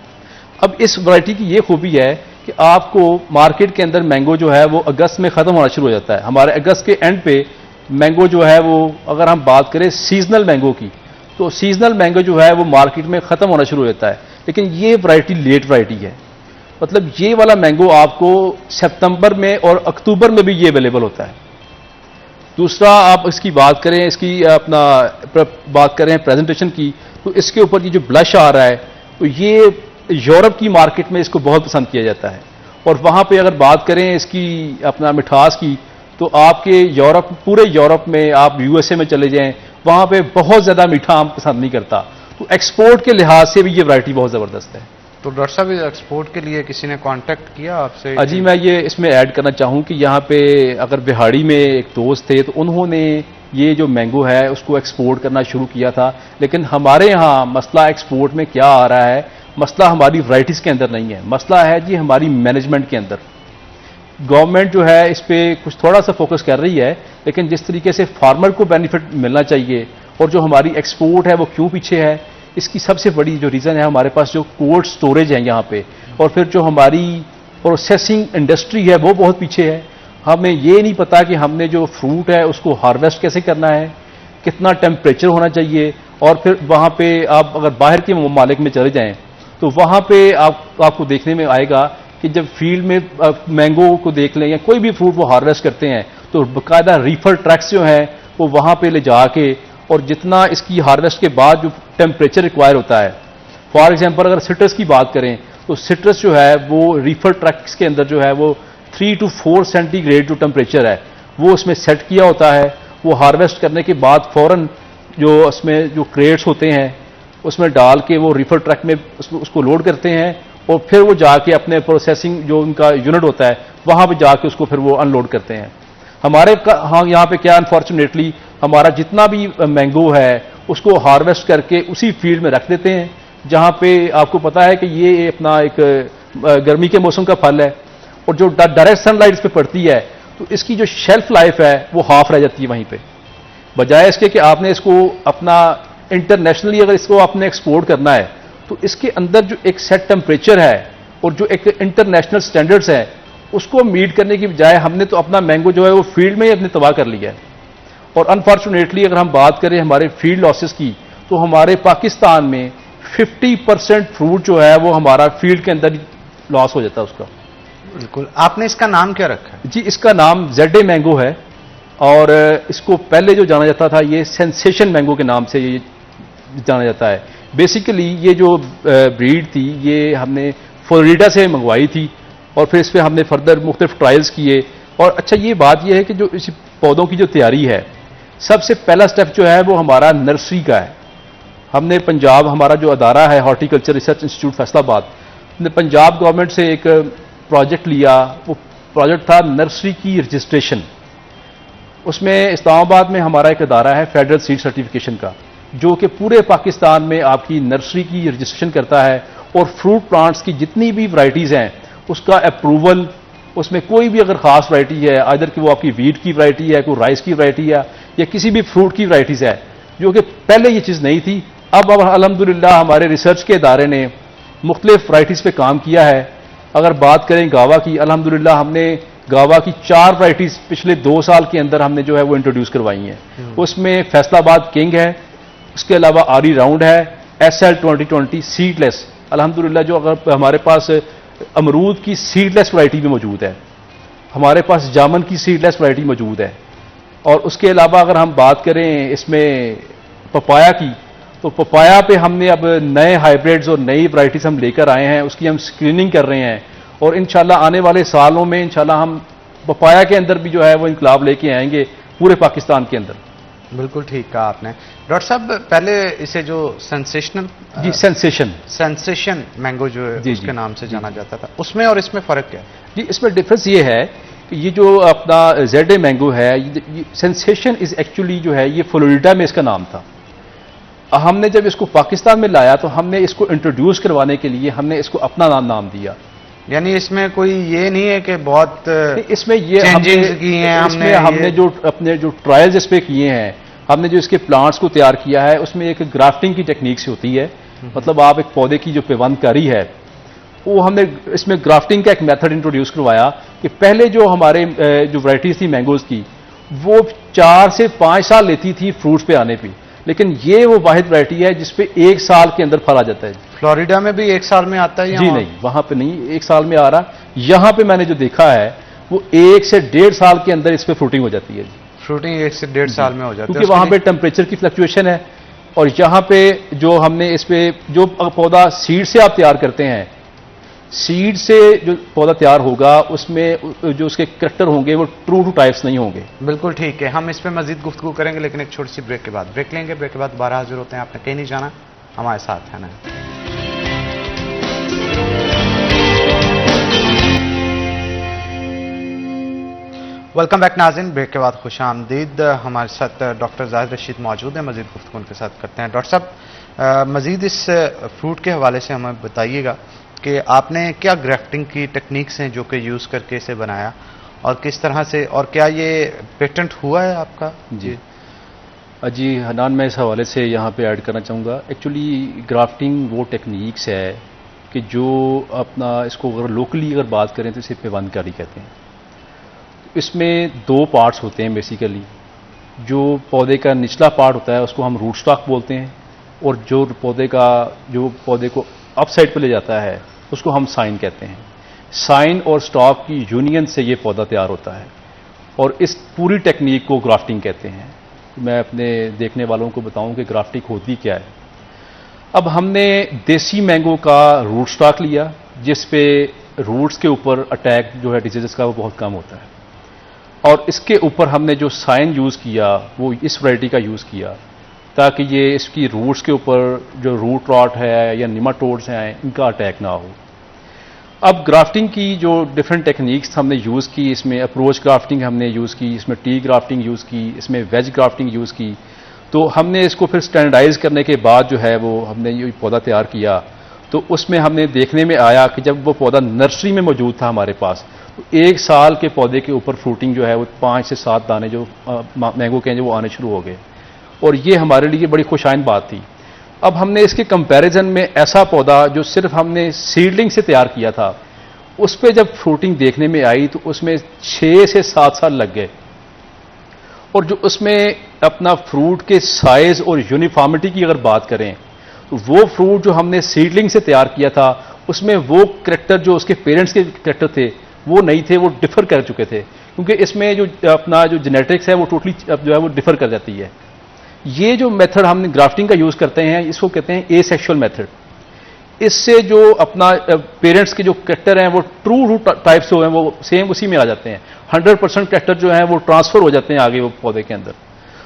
अब इस वैरायटी की ये खूबी है कि आपको मार्केट के अंदर मैंगो जो है वो अगस्त में ख़त्म होना शुरू हो जाता है। हमारे अगस्त के एंड पे मैंगो जो है वो, अगर हम बात करें सीजनल मैंगो की, तो सीजनल मैंगो जो है वो मार्केट में ख़त्म होना शुरू हो जाता है। लेकिन ये वैरायटी लेट वैरायटी है, मतलब ये वाला मैंगो आपको सितंबर में और अक्टूबर में भी ये अवेलेबल होता है। दूसरा, आप इसकी बात करें, इसकी अपना बात करें प्रेजेंटेशन की, तो इसके ऊपर ये जो ब्लश आ रहा है, तो ये यूरोप की मार्केट में इसको बहुत पसंद किया जाता है। और वहाँ पे अगर बात करें इसकी अपना मिठास की, तो आपके यूरोप, पूरे यूरोप में, आप USA में चले जाएं, वहाँ पे बहुत ज़्यादा मीठा आम पसंद नहीं करता। तो एक्सपोर्ट के लिहाज से भी ये वैरायटी बहुत ज़बरदस्त है। तो डॉक्टर साहब, एक्सपोर्ट के लिए किसी ने कांटेक्ट किया आपसे? जी, मैं ये इसमें ऐड करना चाहूँ कि यहाँ पे अगर बिहाड़ी में एक दोस्त थे, तो उन्होंने ये जो मैंगो है उसको एक्सपोर्ट करना शुरू किया था। लेकिन हमारे यहाँ मसला एक्सपोर्ट में क्या आ रहा है, मसला हमारी वैरायटीज़ के अंदर नहीं है, मसला है जी हमारी मैनेजमेंट के अंदर। गवर्नमेंट जो है इस पर कुछ थोड़ा सा फोकस कर रही है, लेकिन जिस तरीके से फार्मर को बेनिफिट मिलना चाहिए, और जो हमारी एक्सपोर्ट है वो क्यों पीछे है, इसकी सबसे बड़ी जो रीज़न है, हमारे पास जो कोल्ड स्टोरेज है यहाँ पे, और फिर जो हमारी प्रोसेसिंग इंडस्ट्री है वो बहुत पीछे है। हमें ये नहीं पता कि हमने जो फ्रूट है उसको हार्वेस्ट कैसे करना है, कितना टेम्परेचर होना चाहिए, और फिर वहाँ पे आप अगर बाहर के ममालिक में चले जाएं तो वहाँ पे आपको देखने में आएगा कि जब फील्ड में मैंगो को देख लें या कोई भी फ्रूट वो हार्वेस्ट करते हैं, तो बाकायदा रीफर ट्रक्स जो हैं वो वहाँ पे ले जाके, और जितना इसकी हार्वेस्ट के बाद जो टेम्परेचर रिक्वायर होता है, फॉर एग्जांपल अगर सिट्रस की बात करें, तो सिट्रस जो है वो रीफर ट्रक्स के अंदर जो है वो 3 to 4 सेंटीग्रेड जो टेम्परेचर है वो उसमें सेट किया होता है। वो हार्वेस्ट करने के बाद फ़ौरन जो उसमें जो क्रेट्स होते हैं उसमें डाल के वो रीफर ट्रक में उसको लोड करते हैं, और फिर वो जाके अपने प्रोसेसिंग जो उनका यूनिट होता है वहाँ पे जाके उसको फिर वो अनलोड करते हैं। हमारे हाँ यहाँ पे क्या अनफॉर्चुनेटली हमारा जितना भी मैंगो है उसको हार्वेस्ट करके उसी फील्ड में रख देते हैं, जहाँ पे आपको पता है कि ये अपना एक गर्मी के मौसम का फल है, और जो डायरेक्ट सनलाइट इस पे पड़ती है तो इसकी जो शेल्फ लाइफ है वो हाफ रह जाती है वहीं पे। बजाय इसके कि आपने इसको अपना इंटरनेशनली अगर इसको आपने एक्सपोर्ट करना है, तो इसके अंदर जो एक सेट टेम्परेचर है और जो एक इंटरनेशनल स्टैंडर्ड्स है उसको मीट करने की बजाय हमने तो अपना मैंगो जो है वो फील्ड में ही अपने तबाह कर लिया है। और अनफॉर्चुनेटली अगर हम बात करें हमारे फील्ड लॉसेस की, तो हमारे पाकिस्तान में 50% फ्रूट जो है वो हमारा फील्ड के अंदर लॉस हो जाता है उसका। बिल्कुल। आपने इसका नाम क्या रखा है? जी, इसका नाम ZA मैंगो है, और इसको पहले जो जाना जाता था ये सेंसेशन मैंगो के नाम से ये जाना जाता है। बेसिकली ये जो ब्रीड थी ये हमने फ्लोरिडा से मंगवाई थी और फिर इस पर हमने फर्दर मुख्तलिफ ट्रायल्स किए। और अच्छा ये बात ये है कि जो इस पौधों की जो तैयारी है, सबसे पहला स्टेप जो है वो हमारा नर्सरी का है। हमने पंजाब, हमारा जो अदारा है हॉर्टिकल्चर रिसर्च इंस्टीट्यूट फैसलाबाद, ने पंजाब गवर्नमेंट से एक प्रोजेक्ट लिया। वो प्रोजेक्ट था नर्सरी की रजिस्ट्रेशन। उसमें इस्लामाबाद में हमारा एक अदारा है फेडरल सीड सर्टिफिकेशन का, जो कि पूरे पाकिस्तान में आपकी नर्सरी की रजिस्ट्रेशन करता है और फ्रूट प्लांट्स की जितनी भी वैरायटीज़ हैं उसका अप्रूवल, उसमें कोई भी अगर ख़ास वैरायटी है, आइदर कि वो आपकी वीट की वैरायटी है, कोई राइस की वैरायटी है या किसी भी फ्रूट की वैरायटीज़ है, जो कि पहले ये चीज़ नहीं थी। अब अल्हम्दुलिल्लाह हमारे रिसर्च के इदारे ने मुख्तलिफ वैरायटीज़ पे काम किया है। अगर बात करें गावा की, अल्हम्दुलिल्लाह हमने गावा की 4 वैरायटीज़ पिछले 2 साल के अंदर हमने जो है वो इंट्रोड्यूस करवाई हैं। उसमें फैसलाबाद किंग है, उसके अलावा आरी राउंड है, SL 2020 सीडलेस। अल्हम्दुलिल्लाह जो अगर हमारे पास अमरूद की सीडलेस वैरायटी भी मौजूद है, हमारे पास जामन की सीडलेस वैरायटी मौजूद है। और उसके अलावा अगर हम बात करें इसमें पपाया की, तो पपाया पे हमने अब नए हाइब्रिड्स और नई वैरायटीज हम लेकर आए हैं, उसकी हम स्क्रीनिंग कर रहे हैं और इंशाल्लाह आने वाले सालों में इंशाल्लाह हम पपाया के अंदर भी जो है वो इंकलाब लेके आएंगे पूरे पाकिस्तान के अंदर। बिल्कुल ठीक कहा आपने डॉक्टर साहब। पहले इसे जो सेंसेशनल जी सेंसेशन मैंगो जो है जी, उसके जी, नाम से जाना जाता था, उसमें और इसमें फ़र्क क्या है? जी, इसमें डिफरेंस ये है कि ये जो अपना ZA मैंगो है, ये सेंसेशन इज एक्चुअली जो है ये फ्लोरिडा में इसका नाम था। हमने जब इसको पाकिस्तान में लाया तो हमने इसको इंट्रोड्यूस करवाने के लिए हमने इसको अपना नाम दिया। यानी इसमें कोई ये नहीं है कि बहुत इसमें ये चेंजेस किए हैं इसमें हमने जो अपने जो ट्रायल्स इस पे किए हैं, हमने जो इसके प्लांट्स को तैयार किया है उसमें एक ग्राफ्टिंग की टेक्निक से होती है। मतलब आप एक पौधे की जो पेवंदकारी है वो हमने इसमें ग्राफ्टिंग का एक मेथड इंट्रोड्यूस करवाया कि पहले जो हमारे जो वैरायटीज थी मैंगोज की वो 4 से 5 साल लेती थी फ्रूट्स पे आने पे, लेकिन ये वो वाहिद वैरायटी है जिसपे 1 साल के अंदर फल आ जाता है। फ्लोरिडा में भी 1 साल में आता है? जी नहीं, वहां पे नहीं 1 साल में आ रहा। यहां पे मैंने जो देखा है वो 1 से 1.5 साल के अंदर इस पे फ्रूटिंग हो जाती है। फ्रूटिंग 1 से 1.5 साल में हो जाती है, क्योंकि वहां पे टेम्परेचर की फ्लक्चुएशन है। और यहां पे जो हमने इस पे जो पौधा सीड से आप तैयार करते हैं, सीड से जो पौधा तैयार होगा उसमें जो उसके करैक्टर होंगे वो ट्रू टू टाइप्स नहीं होंगे। बिल्कुल ठीक है, हम इस पे मजीद गुफ्तगू करेंगे लेकिन एक छोटी सी ब्रेक के बाद। ब्रेक लेंगे, ब्रेक के बाद दोबारा हाजिर होते हैं। आपने कहीं नहीं जाना, हमारे साथ है ना। वेलकम बैक नाज़रीन। ब्रेक के बाद खुश आमदीद। हमारे साथ डॉक्टर जाहिद रशीद मौजूद हैं, मजीद गुफ्तगू उनके साथ करते हैं। डॉक्टर साहब मजीद इस फ्रूट के हवाले से हमें बताइएगा कि आपने क्या ग्राफ्टिंग की टेक्निक्स हैं जो कि यूज़ करके इसे बनाया और किस तरह से, और क्या ये पेटेंट हुआ है आपका? जी हनान, मैं इस हवाले से यहाँ पे ऐड करना चाहूँगा। एक्चुअली ग्राफ्टिंग वो टेक्निक्स है कि जो अपना इसको अगर लोकली अगर बात करें तो इसे पेवंदकारी कहते हैं। इसमें 2 पार्ट्स होते हैं बेसिकली। जो पौधे का निचला पार्ट होता है उसको हम रूट स्टॉक बोलते हैं और जो पौधे को अप साइड पर ले जाता है उसको हम साइन कहते हैं। साइन और स्टॉक की यूनियन से ये पौधा तैयार होता है और इस पूरी टेक्निक को ग्राफ्टिंग कहते हैं। मैं अपने देखने वालों को बताऊं कि ग्राफ्टिंग होती क्या है। अब हमने देसी मैंगो का रूट स्टॉक लिया जिस पे रूट्स के ऊपर अटैक जो है डिजीजेस का वो बहुत कम होता है, और इसके ऊपर हमने जो साइन यूज़ किया वो इस वैरायटी का यूज़ किया ताकि ये इसकी रूट्स के ऊपर जो रूट रॉट है या निमाटोड्स हैं इनका अटैक ना हो। अब ग्राफ्टिंग की जो डिफरेंट टेक्निक्स हमने यूज़ की, इसमें अप्रोच ग्राफ्टिंग हमने यूज़ की, इसमें टी ग्राफ्टिंग यूज़ की, इसमें वेज ग्राफ्टिंग यूज़ की। तो हमने इसको फिर स्टैंडर्डाइज करने के बाद जो है वो हमने ये पौधा तैयार किया। तो उसमें हमने देखने में आया कि जब वो पौधा नर्सरी में मौजूद था हमारे पास, तो 1 साल के पौधे के ऊपर फ्रूटिंग जो है वो 5 से 7 दाने जो मैंगो के हैं जो वो आने शुरू हो गए, और ये हमारे लिए बड़ी खुशाइन बात थी। अब हमने इसके कंपैरिजन में ऐसा पौधा जो सिर्फ हमने सीडलिंग से तैयार किया था, उस पर जब फ्रूटिंग देखने में आई तो उसमें 6 से 7 साल लग गए। और जो उसमें अपना फ्रूट के साइज और यूनिफॉर्मिटी की अगर बात करें तो वो फ्रूट जो हमने सीडलिंग से तैयार किया था उसमें वो करैक्टर जो उसके पेरेंट्स के करैक्टर थे वो नहीं थे, वो डिफर कर चुके थे, क्योंकि इसमें जो अपना जो जेनेटिक्स है वो टोटली जो है वो डिफर कर जाती है। ये जो मेथड हम ग्राफ्टिंग का यूज करते हैं इसको कहते हैं एसेक्सुअल मेथड। इससे जो अपना पेरेंट्स के जो कैरेक्टर हैं वो ट्रू टाइप से हैं वो सेम उसी में आ जाते हैं। 100% कैरेक्टर जो है वो ट्रांसफर हो जाते हैं आगे वो पौधे के अंदर।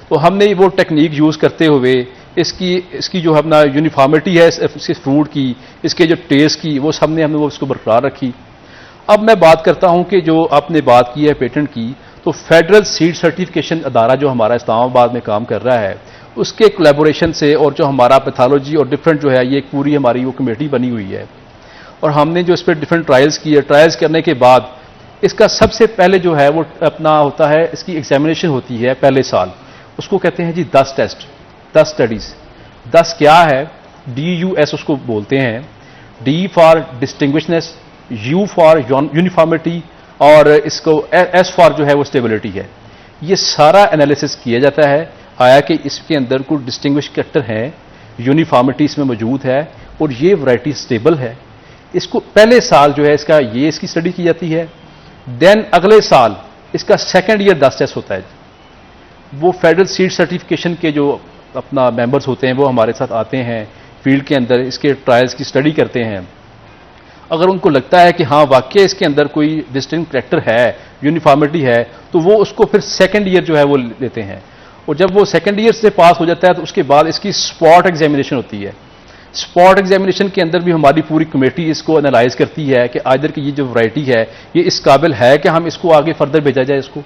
तो हमने वो टेक्निक यूज करते हुए इसकी जो अपना यूनिफॉर्मिटी है इसके फ्रूट की, इसके जो टेस्ट की, वो हमने वो उसको बरकरार रखी। अब मैं बात करता हूं कि जो आपने बात की है पेटेंट की, तो फेडरल सीड सर्टिफिकेशन अदारा जो हमारा इस्लामाबाद में काम कर रहा है उसके कोलैबोरेशन से और जो हमारा पैथोलॉजी और डिफरेंट जो है ये एक पूरी हमारी वो कमेटी बनी हुई है और हमने जो इस पर डिफरेंट ट्रायल्स किए। ट्रायल्स करने के बाद इसका सबसे पहले जो है वो अपना होता है, इसकी एग्जामिनेशन होती है पहले साल, उसको कहते हैं जी 10 टेस्ट, 10 स्टडीज। 10 क्या है? DUS उसको बोलते हैं, D for distinguishness, U for uniformity और इसको S फॉर जो है वो स्टेबिलिटी है। ये सारा एनालिसिस किया जाता है, आया कि इसके अंदर कोई डिस्टिंग्विश कैरेक्टर है, यूनिफॉर्मिटी इसमें मौजूद है और ये वैरायटी स्टेबल है। इसको पहले साल जो है इसकी स्टडी की जाती है। देन अगले साल इसका सेकेंड ईयर 10 टेस्ट होता है। वो फेडरल सीड सर्टिफिकेशन के जो अपना मेंबर्स होते हैं वो हमारे साथ आते हैं फील्ड के अंदर, इसके ट्रायल्स की स्टडी करते हैं। अगर उनको लगता है कि हाँ वाकई इसके अंदर कोई डिस्टिंक्ट कैरेक्टर है, यूनिफॉर्मिटी है, तो वो उसको फिर सेकेंड ईयर जो है वो लेते हैं। और जब वो सेकेंड ईयर से पास हो जाता है तो उसके बाद इसकी स्पॉट एग्जामिनेशन होती है। स्पॉट एग्जामिनेशन के अंदर भी हमारी पूरी कमेटी इसको एनालाइज करती है कि आइदर की ये जो वैरायटी है ये इस काबिल है कि हम इसको आगे फर्दर भेजा जाए इसको।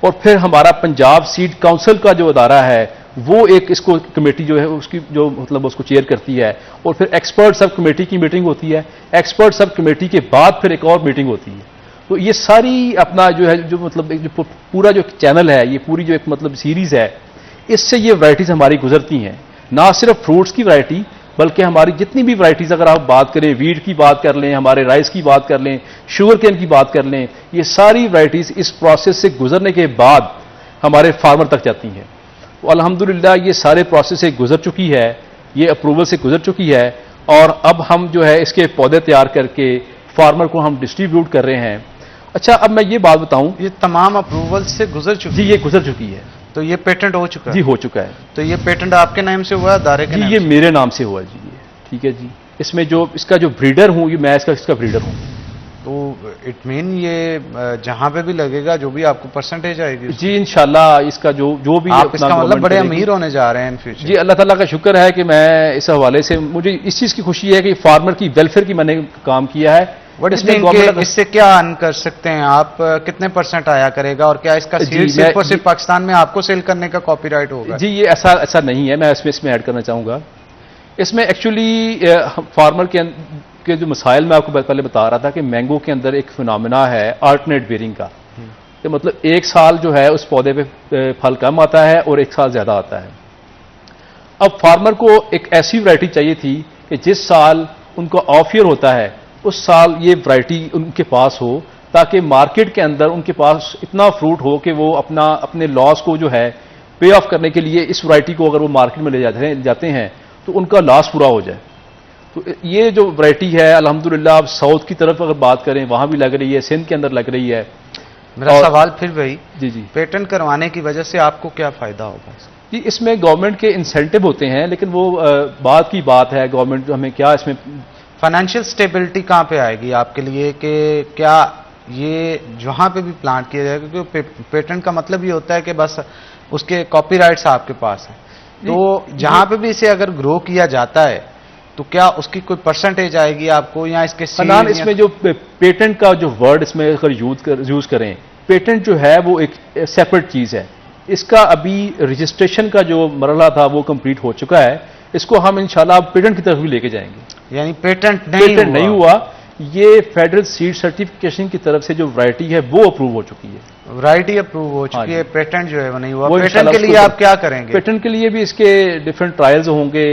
और फिर हमारा पंजाब सीड काउंसिल का जो अदारा है वो एक इसको कमेटी जो है उसकी जो मतलब उसको चेयर करती है और फिर एक्सपर्ट सब कमेटी की मीटिंग होती है। एक्सपर्ट सब कमेटी के बाद फिर एक और मीटिंग होती है। तो ये सारी अपना जो है जो मतलब जो पूरा जो चैनल है, ये पूरी जो एक मतलब सीरीज है, इससे ये वैरायटीज हमारी गुजरती हैं। ना सिर्फ फ्रूट्स की वैरायटी बल्कि हमारी जितनी भी वैरायटीज, अगर आप बात करें वीट की बात कर लें, हमारे राइस की बात कर लें, शुगर केन की बात कर लें, ये सारी वैरायटीज इस प्रोसेस से गुजरने के बाद हमारे फार्मर तक जाती हैं। तो अल्हम्दुलिल्लाह ये सारे प्रोसेस से गुजर चुकी है, ये अप्रूवल से गुजर चुकी है और अब हम जो है इसके पौधे तैयार करके फार्मर को हम डिस्ट्रीब्यूट कर रहे हैं। अच्छा, अब मैं ये बात बताऊं, ये तमाम अप्रूवल से गुजर चुकी जी, ये गुजर चुकी है। तो ये पेटेंट हो चुका है? जी हो चुका है। तो ये पेटेंट आपके नाम से हुआ, अदारे के जी नाम ये से? मेरे नाम से हुआ जी, ये ठीक है जी। इसमें जो इसका जो ब्रीडर हूं, ये मैं इसका ब्रीडर हूं। तो इट मीन ये जहां पे भी लगेगा जो भी आपको परसेंटेज आएगी जी इंशाल्लाह इसका जो भी आप इसका मतलब बड़े अमीर होने जा रहे हैं इन फ्यूचर। जी अल्लाह ताला का शुक्र है कि मैं इस हवाले से, मुझे इस चीज की खुशी है कि फार्मर की वेलफेयर की मैंने काम किया है। इससे क्या अर्न कर सकते हैं आप? कितने % आया करेगा और क्या इसका सीड सिर्फ और सिर्फ पाकिस्तान में आपको सेल करने का कॉपीराइट होगा? जी ये ऐसा नहीं है, मैं इसमें ऐड करना चाहूंगा। इसमें एक्चुअली फार्मर के जो मसाइल मैं आपको पहले बता रहा था कि मैंगो के अंदर एक फिनोमिना है अल्टरनेट बेयरिंग का, कि मतलब एक साल जो है उस पौधे पे फल कम आता है और एक साल ज्यादा आता है। अब फार्मर को एक ऐसी वैरायटी चाहिए थी कि जिस साल उनका ऑफ ईयर होता है उस साल ये वैरायटी उनके पास हो, ताकि मार्केट के अंदर उनके पास इतना फ्रूट हो कि वो अपने लॉस को जो है पे ऑफ करने के लिए इस वैरायटी को अगर वो मार्केट में ले जाते हैं तो उनका लॉस पूरा हो जाए। तो ये जो वैरायटी है अल्हम्दुलिल्लाह, अब साउथ की तरफ अगर बात करें वहां भी लग रही है, सिंध के अंदर लग रही है। मेरा सवाल फिर वही, जी पेटेंट करवाने की वजह से आपको क्या फायदा होगा? जी इसमें गवर्नमेंट के इंसेंटिव होते हैं, लेकिन वो बात की बात है, गवर्नमेंट हमें क्या इसमें फाइनेंशियल स्टेबिलिटी कहां पे आएगी आपके लिए कि क्या ये जहां पे भी प्लांट किया जाएगा? क्योंकि पेटेंट का मतलब ये होता है कि बस उसके कॉपीराइट्स आपके पास हैं, तो जहां पे भी इसे अगर ग्रो किया जाता है तो क्या उसकी कोई % आएगी आपको, या इसके इसमें जो पेटेंट का जो वर्ड इसमें अगर यूज करें, पेटेंट जो है वो एक सेपरेट चीज है। इसका अभी रजिस्ट्रेशन का जो मरहला था वो कंप्लीट हो चुका है, इसको हम इंशाल्लाह पेटेंट की तरफ भी लेके जाएंगे। यानी पेटेंट नहीं हुआ, ये फेडरल सीड सर्टिफिकेशन की तरफ से जो वैरायटी है वो अप्रूव हो चुकी है, वैरायटी अप्रूव हो चुकी है, पेटेंट जो है वो नहीं हुआ। पेटेंट के लिए आप क्या करेंगे? पेटेंट के लिए भी इसके डिफरेंट ट्रायल्स होंगे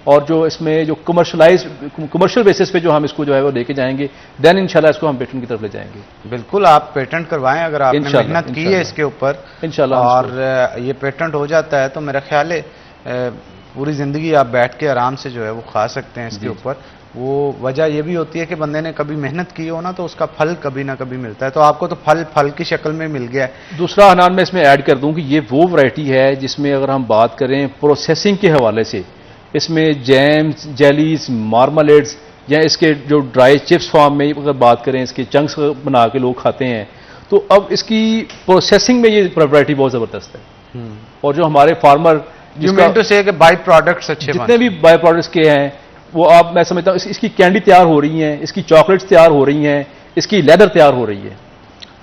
और जो इसमें जो कमर्शियल बेसिस पे जो हम इसको जो है वो लेके जाएंगे, देन इंशाल्लाह इसको हम पेटेंट की तरफ ले जाएंगे। बिल्कुल, आप पेटेंट करवाएं अगर आपने मेहनत की है इसके ऊपर इंशाल्लाह, और ये पेटेंट हो जाता है तो मेरा ख्याल है पूरी जिंदगी आप बैठ के आराम से जो है वो खा सकते हैं इसके ऊपर। वो वजह ये भी होती है कि बंदे ने कभी मेहनत की हो ना तो उसका फल कभी ना कभी मिलता है, तो आपको तो फल की शक्ल में मिल गया है। दूसरा हनान मैं इसमें ऐड कर दूं कि ये वो वैरायटी है जिसमें अगर हम बात करें प्रोसेसिंग के हवाले से, इसमें जैम्स, जेलीज, मार्मलेड्स या इसके जो ड्राई चिप्स फॉर्म में अगर बात करें, इसके चंक्स बना के लोग खाते हैं, तो अब इसकी प्रोसेसिंग में ये वैरायटी बहुत ज़बरदस्त है। और जो हमारे फार्मर कि बाई प्रोडक्ट्स अच्छे जितने भी बाई प्रोडक्ट्स के हैं वो आप, मैं समझता हूँ इसकी कैंडी तैयार हो रही हैं, इसकी चॉकलेट्स तैयार हो रही हैं, इसकी लेदर तैयार हो रही है।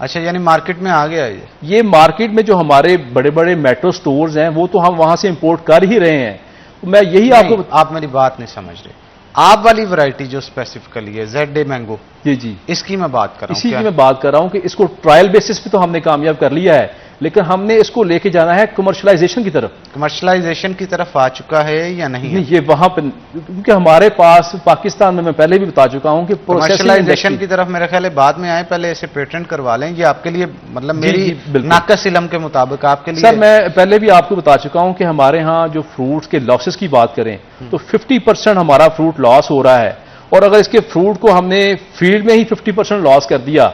अच्छा, यानी मार्केट में आ गया ये मार्केट में जो हमारे बड़े बड़े मेट्रो स्टोर्स हैं वो तो हम वहां से इंपोर्ट कर ही रहे हैं। तो मैं यही आपको, आप मेरी बात नहीं समझ रहे। आप वाली वैरायटी जो स्पेसिफिकली है ZA मैंगो, जी इसकी मैं बात कर रहा हूं। इसी की मैं बात कर रहा हूं कि इसको ट्रायल बेसिस पे तो हमने कामयाब कर लिया है, लेकिन हमने इसको लेके जाना है कमर्शलाइजेशन की तरफ। कमर्शलाइजेशन की तरफ आ चुका है या नहीं है? ये वहां पर, क्योंकि हमारे पास पाकिस्तान में, मैं पहले भी बता चुका हूं कि कमर्शलाइजेशन की तरफ मेरे ख्याल है बाद में आए, पहले इसे पेटेंट करवा लें। ये आपके लिए मतलब मेरी नाकस इलम के मुताबिक आपके लिए। सर मैं पहले भी आपको बता चुका हूं कि हमारे यहां जो फ्रूट्स के लॉसेस की बात करें तो 50% हमारा फ्रूट लॉस हो रहा है, और अगर इसके फ्रूट को हमने फील्ड में ही 50% लॉस कर दिया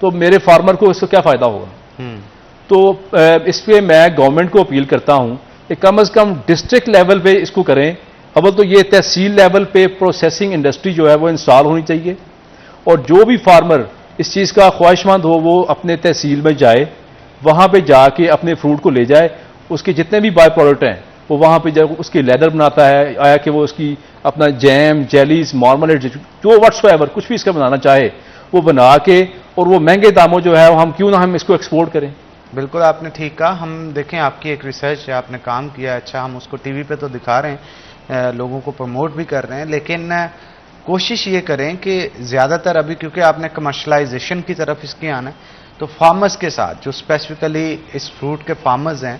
तो मेरे फार्मर को इससे क्या फायदा होगा। तो इस पे मैं गवर्नमेंट को अपील करता हूं कि कम से कम डिस्ट्रिक्ट लेवल पे इसको करें। अब तो ये तहसील लेवल पे प्रोसेसिंग इंडस्ट्री जो है वो इंस्टॉल होनी चाहिए, और जो भी फार्मर इस चीज़ का ख्वाहिशमंद हो वो अपने तहसील में जाए, वहां पे जाके अपने फ्रूट को ले जाए, उसके जितने भी बाय प्रोडक्ट हैं वो वहां पे जब उसकी लेदर बनाता है, आया कि वो उसकी अपना जैम, जेलीज, मार्मलेड, जो व्हाट्सएवर कुछ भी इसका बनाना चाहे वो बना के, और वो महंगे दामों जो है हम क्यों ना हम इसको एक्सपोर्ट करें। बिल्कुल आपने ठीक कहा। हम देखें आपकी एक रिसर्च है, आपने काम किया, अच्छा हम उसको टीवी पे तो दिखा रहे हैं, लोगों को प्रमोट भी कर रहे हैं, लेकिन कोशिश ये करें कि ज़्यादातर अभी क्योंकि आपने कमर्शलाइजेशन की तरफ इसकी आना है, तो फार्मर्स के साथ जो स्पेसिफिकली इस फ्रूट के फार्मर्स हैं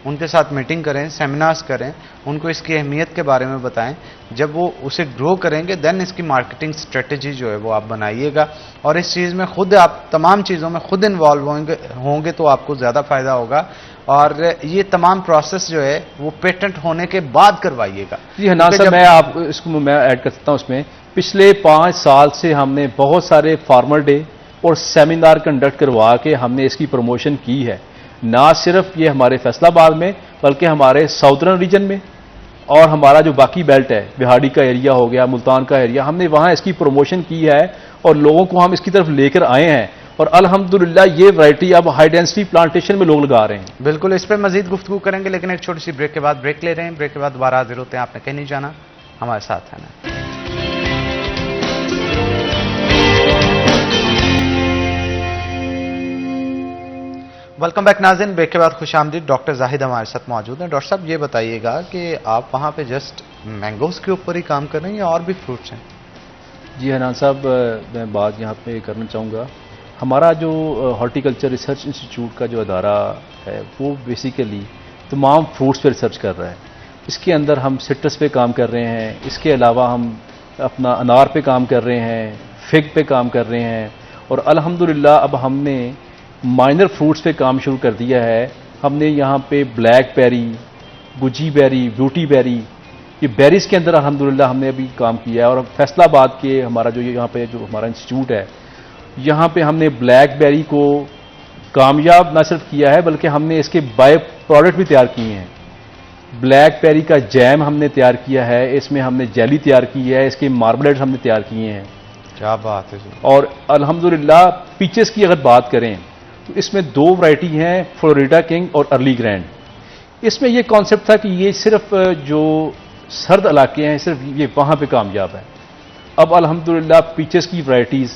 उनके साथ मीटिंग करें, सेमिनार्स करें, उनको इसकी अहमियत के बारे में बताएं। जब वो उसे ग्रो करेंगे देन इसकी मार्केटिंग स्ट्रेटजी जो है वो आप बनाइएगा, और इस चीज़ में खुद आप तमाम चीज़ों में खुद इन्वॉल्व होंगे तो आपको ज़्यादा फ़ायदा होगा। और ये तमाम प्रोसेस जो है वो पेटेंट होने के बाद करवाइएगा। जी हनान साहब, मैं आप इसको मैं ऐड कर सकता हूँ उसमें। पिछले 5 साल से हमने बहुत सारे फार्मर डे और सेमिनार कंडक्ट करवा के हमने इसकी प्रमोशन की है, ना सिर्फ ये हमारे फैसलाबाद में बल्कि हमारे साउदर्न रीजन में, और हमारा जो बाकी बेल्ट है, बिहाड़ी का एरिया हो गया, मुल्तान का एरिया, हमने वहाँ इसकी प्रमोशन की है और लोगों को हम इसकी तरफ लेकर आए हैं, और अल्हम्दुलिल्लाह ये वैरायटी अब हाई डेंसिटी प्लांटेशन में लोग लगा रहे हैं। बिल्कुल, इस पर मजीद गुफ्तगू करेंगे, लेकिन एक छोटी सी ब्रेक के बाद ब्रेक ले रहे हैं। ब्रेक के बाद दोबारा हाजिर होते हैं, आपने कहीं नहीं जाना, हमारे साथ है ना। वेलकम बैक नाज़रीन, ब्रेक के बाद खुशामदीद। डॉक्टर जाहिद हमारे साथ मौजूद हैं। डॉक्टर साहब ये बताइएगा कि आप वहाँ पे जस्ट मैंगोज़ के ऊपर ही काम कर रहे हैं या और भी फ्रूट्स हैं? जी हनान साहब, मैं बात यहाँ पे करना चाहूँगा। हमारा जो हॉर्टिकल्चर रिसर्च इंस्टीट्यूट का जो अदारा है वो बेसिकली तमाम फ्रूट्स पे रिसर्च कर रहा है। इसके अंदर हम सिट्रस पे काम कर रहे हैं, इसके अलावा हम अपना अनार पे काम कर रहे हैं, फिग पे काम कर रहे हैं, और अल्हम्दुलिल्लाह अब हमने माइनर फ्रूट्स पे काम शुरू कर दिया है। हमने यहाँ पे blackberry, gooseberry, beautyberry, ये बेरीज के अंदर अल्हम्दुलिल्लाह हमने अभी काम किया है। और फैसलाबाद के हमारा जो यहाँ पे जो हमारा इंस्टीट्यूट है, यहाँ पे हमने ब्लैक बेरी को कामयाब न सिर्फ किया है बल्कि हमने इसके बाय प्रोडक्ट भी तैयार किए हैं। ब्लैक बेरी का जैम हमने तैयार किया है, इसमें हमने जेली तैयार की है, इसके मार्मलेट्स हमने तैयार किए हैं। क्या बात है। और अल्हम्दुलिल्लाह पीचेस की अगर बात करें तो इसमें 2 वैरायटी हैं, फ्लोरिडा किंग और अर्ली ग्रैंड। इसमें यह कॉन्सेप्ट था कि ये सिर्फ जो सर्द इलाके हैं सिर्फ ये वहाँ पे कामयाब है। अब अल्हम्दुलिल्लाह पीचेस की वैरायटीज़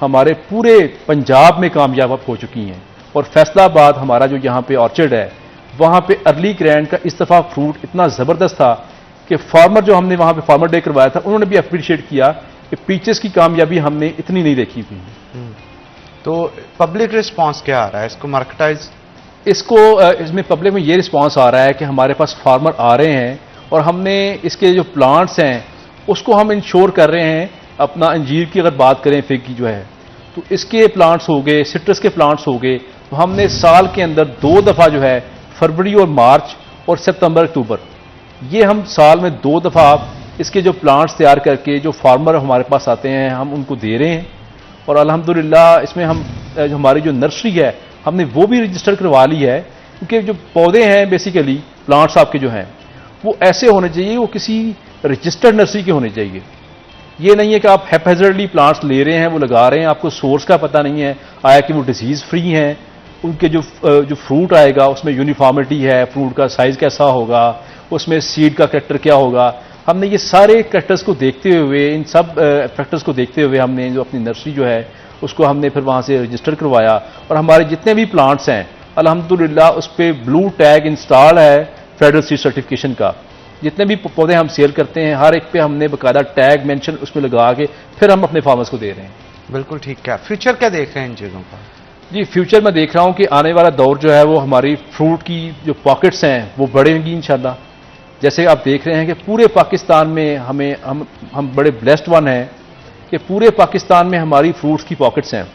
हमारे पूरे पंजाब में कामयाब हो चुकी हैं, और फैसलाबाद हमारा जो यहाँ पे ऑर्चर्ड है वहाँ पे अर्ली ग्रैंड का इस दफ़ा फ्रूट इतना ज़बरदस्त था कि फार्मर जो हमने वहाँ पे फार्मर डे करवाया था उन्होंने भी अप्रिशिएट किया कि पीचेस की कामयाबी हमने इतनी नहीं देखी थी। तो पब्लिक रिस्पांस क्या आ रहा है इसको मार्केटाइज? इसमें पब्लिक में ये रिस्पांस आ रहा है कि हमारे पास फार्मर आ रहे हैं, और हमने इसके जो प्लांट्स हैं उसको हम इंश्योर कर रहे हैं। अपना अंजीर की अगर बात करें, फिग की जो है, तो इसके प्लांट्स हो गए, सिट्रस के प्लांट्स हो गए, तो हमने साल के अंदर 2 दफ़ा जो है फरवरी और मार्च और सितंबर अक्टूबर, ये हम साल में 2 दफ़ा इसके जो प्लांट्स तैयार करके जो फार्मर हमारे पास आते हैं हम उनको दे रहे हैं। और अल्हम्दुलिल्लाह इसमें हम जो हमारी जो नर्सरी है हमने वो भी रजिस्टर करवा ली है, क्योंकि जो पौधे हैं बेसिकली प्लांट्स आपके जो हैं वो ऐसे होने चाहिए, वो किसी रजिस्टर्ड नर्सरी के होने चाहिए। ये नहीं है कि आप हैपहैज़र्डली प्लांट्स ले रहे हैं वो लगा रहे हैं, आपको सोर्स का पता नहीं है आया कि वो डिजीज़ फ्री हैं, उनके जो फ्रूट आएगा उसमें यूनिफॉर्मिटी है, फ्रूट का साइज़ कैसा होगा, उसमें सीड का कैरेक्टर क्या होगा। हमने ये सारे कैरेक्टर्स को देखते हुए, इन सब फैक्टर्स को देखते हुए हमने जो अपनी नर्सरी जो है उसको हमने फिर वहाँ से रजिस्टर करवाया। और हमारे जितने भी प्लांट्स हैं अल्हम्दुलिल्लाह उस पर ब्लू टैग इंस्टॉल है फेडरल सीड सर्टिफिकेशन का। जितने भी पौधे हम सेल करते हैं हर एक पे हमने बाकायदा टैग मेंशन उसमें लगा के फिर हम अपने फार्मर्स को दे रहे हैं। बिल्कुल ठीक है। फ्यूचर क्या देख रहे हैं इन चीज़ों का? जी फ्यूचर में देख रहा हूं कि आने वाला दौर जो है वो हमारी फ्रूट की जो पॉकेट्स हैं वो बढ़ेंगी इंशाल्लाह। जैसे आप देख रहे हैं कि पूरे पाकिस्तान में हम बड़े ब्लेस्ड वन हैं कि पूरे पाकिस्तान में हमारी फ्रूट्स की पॉकेट्स हैं।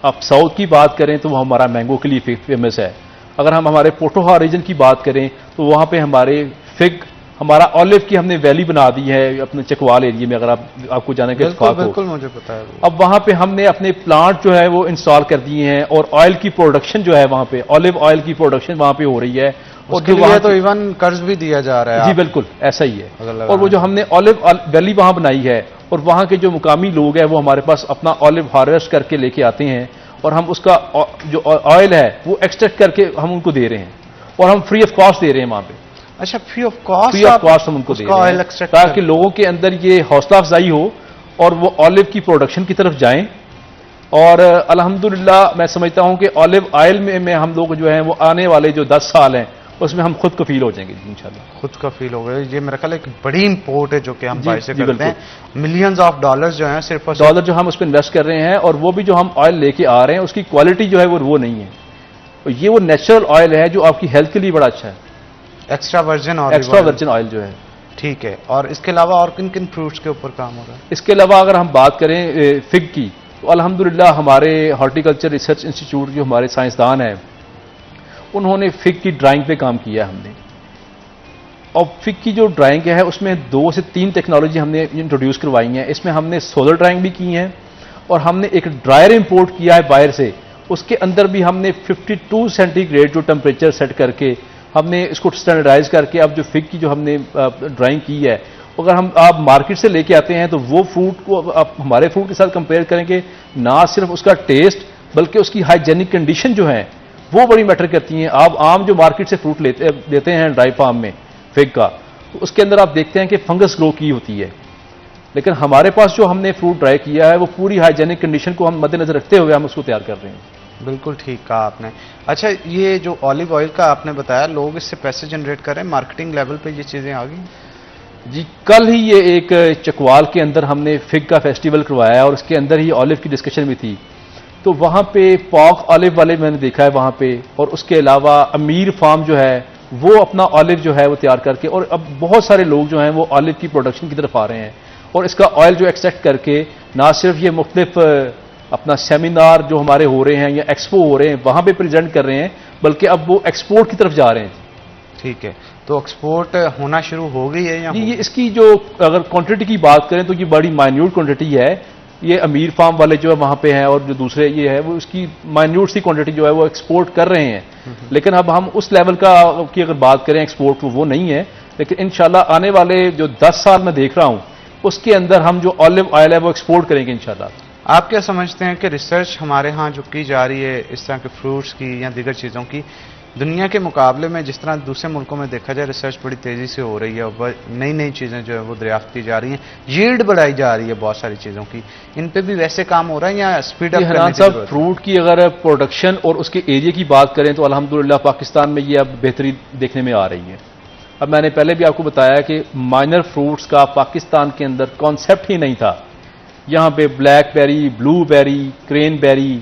आप साउथ की बात करें तो वो हमारा मैंगो के लिए फेमस है। अगर हम हमारे पोठोहा रीजन की बात करें तो वहाँ पे हमारे फिग, हमारा ऑलिव की हमने वैली बना दी है अपने चकवाल एरिया में, अगर आपको जाने के इत्तेफाक हो। बिल्कुल मुझे पता है। अब वहाँ पे हमने अपने प्लांट जो है वो इंस्टॉल कर दिए हैं और ऑयल की प्रोडक्शन जो है वहाँ पे ऑलिव ऑयल की प्रोडक्शन वहाँ पे हो रही है। और उसके लिए तो इवन कर्ज भी दिया जा रहा है। जी बिल्कुल ऐसा ही है। और वो जो हमने ऑलिव वैली वहाँ बनाई है और वहाँ के जो मुकामी लोग हैं वो हमारे पास अपना ऑलिव हार्वेस्ट करके लेके आते हैं और हम उसका जो ऑयल है वो एक्सट्रैक्ट करके हम उनको दे रहे हैं और हम फ्री ऑफ कॉस्ट दे रहे हैं वहाँ पे। अच्छा, free of cost? Free of cost हम उनको दे रहे हैं ताकि लोगों के अंदर ये हौसला अफजाई हो और वो ऑलिव की प्रोडक्शन की तरफ जाएं। और अल्हम्दुलिल्लाह मैं समझता हूं कि ऑलिव ऑयल में हम लोग जो हैं वो आने वाले जो 10 साल हैं उसमें हम खुद कफील हो जाएंगे इंशाल्लाह। खुद कफील हो गए। ये मेरा ख्याल एक बड़ी इंपोर्ट है जो कि हम बाहर से करते हैं। मिलियंस ऑफ डॉलर्स जो हैं सिर्फ डॉलर जो हम उस पर इन्वेस्ट कर रहे हैं और वो भी जो हम ऑयल लेके आ रहे हैं उसकी क्वालिटी जो है वो नहीं है। तो ये वो नेचुरल ऑयल है जो आपकी हेल्थ के लिए बड़ा अच्छा है। एक्स्ट्रा वर्जिन ऑयल जो है। ठीक है। और इसके अलावा और किन किन फ्रूट्स के ऊपर काम हो रहा है? इसके अलावा अगर हम बात करें फिग की तो अल्हम्दुलिल्लाह हमारे हॉर्टिकल्चर रिसर्च इंस्टीट्यूट जो हमारे साइंसदान हैं उन्होंने फिग की ड्राइंग पे काम किया हमने। और फिग की जो ड्राइंग है उसमें 2 से 3 टेक्नोलॉजी हमने इंट्रोड्यूस करवाई हैं। इसमें हमने सोलर ड्राइंग भी की है और हमने एक ड्रायर इंपोर्ट किया है बाहर से। उसके अंदर भी हमने 52 सेंटीग्रेड जो टेम्परेचर सेट करके हमने इसको स्टैंडर्डाइज करके अब जो फिग की जो हमने ड्राइंग की है अगर आप मार्केट से लेके आते हैं तो वो फ्रूट को आप हमारे फ्रूट के साथ कंपेयर करेंगे ना सिर्फ उसका टेस्ट बल्कि उसकी हाइजेनिक कंडीशन जो है वो बड़ी मैटर करती हैं। आप आम जो मार्केट से फ्रूट लेते हैं ड्राई फार्म में फिग का तो उसके अंदर आप देखते हैं कि फंगस ग्रो की होती है, लेकिन हमारे पास जो हमने फ्रूट ड्राई किया है वो पूरी हाइजेनिक कंडीशन को हम मद्देनजर रखते हुए हम उसको तैयार कर रहे हैं। बिल्कुल ठीक कहा आपने। अच्छा, ये जो ऑलिव ऑयल का आपने बताया लोग इससे पैसे जनरेट कर रहे हैं, मार्केटिंग लेवल पे ये चीज़ें आ गई? जी कल ही ये एक चकवाल के अंदर हमने फिग का फेस्टिवल करवाया और उसके अंदर ही ऑलिव की डिस्कशन भी थी। तो वहाँ पे पॉक ऑलिव वाले मैंने देखा है वहाँ पे, और उसके अलावा अमीर फार्म जो है वो अपना ऑलिव जो है वो तैयार करके, और अब बहुत सारे लोग जो हैं वो ऑलिव की प्रोडक्शन की तरफ आ रहे हैं और इसका ऑयल जो एक्सट्रैक्ट करके ना सिर्फ ये मुख्तलिफ अपना सेमिनार जो हमारे हो रहे हैं या एक्सपो हो रहे हैं वहाँ पे प्रेजेंट कर रहे हैं, बल्कि अब वो एक्सपोर्ट की तरफ जा रहे हैं। ठीक है, तो एक्सपोर्ट होना शुरू हो गई है या ये इसकी जो अगर क्वांटिटी की बात करें तो ये बड़ी माइन्यूट क्वांटिटी है। ये अमीर फार्म वाले जो है वहाँ पे हैं और जो दूसरे ये है वो उसकी माइन्यूट सी क्वांटिटी जो है वो एक्सपोर्ट कर रहे हैं, लेकिन अब हम उस लेवल का की अगर बात करें एक्सपोर्ट वो नहीं है। लेकिन इंशाल्लाह आने वाले जो 10 साल में देख रहा हूँ उसके अंदर हम जो ऑलिव ऑयल है वो एक्सपोर्ट करेंगे इंशाल्लाह। आप क्या समझते हैं कि रिसर्च हमारे यहाँ जो की जा रही है इस तरह के फ्रूट्स की या दीगर चीज़ों की, दुनिया के मुकाबले में जिस तरह दूसरे मुल्कों में देखा जाए रिसर्च बड़ी तेज़ी से हो रही है और नई नई चीज़ें जो है वो दरियाफ्त की जा रही हैं, यील्ड बढ़ाई जा रही है बहुत सारी चीज़ों की, इन पे भी वैसे काम हो रहा है या स्पीड अप करने की जरूरत है? फ्रूट की अगर प्रोडक्शन और उसके एरिया की बात करें तो अल्हम्दुलिल्लाह पाकिस्तान में ये अब बेहतरी देखने में आ रही है। अब मैंने पहले भी आपको बताया कि माइनर फ्रूट्स का पाकिस्तान के अंदर कॉन्सेप्ट ही नहीं था। यहाँ पे ब्लैकबेरी, ब्लूबेरी, क्रेनबेरी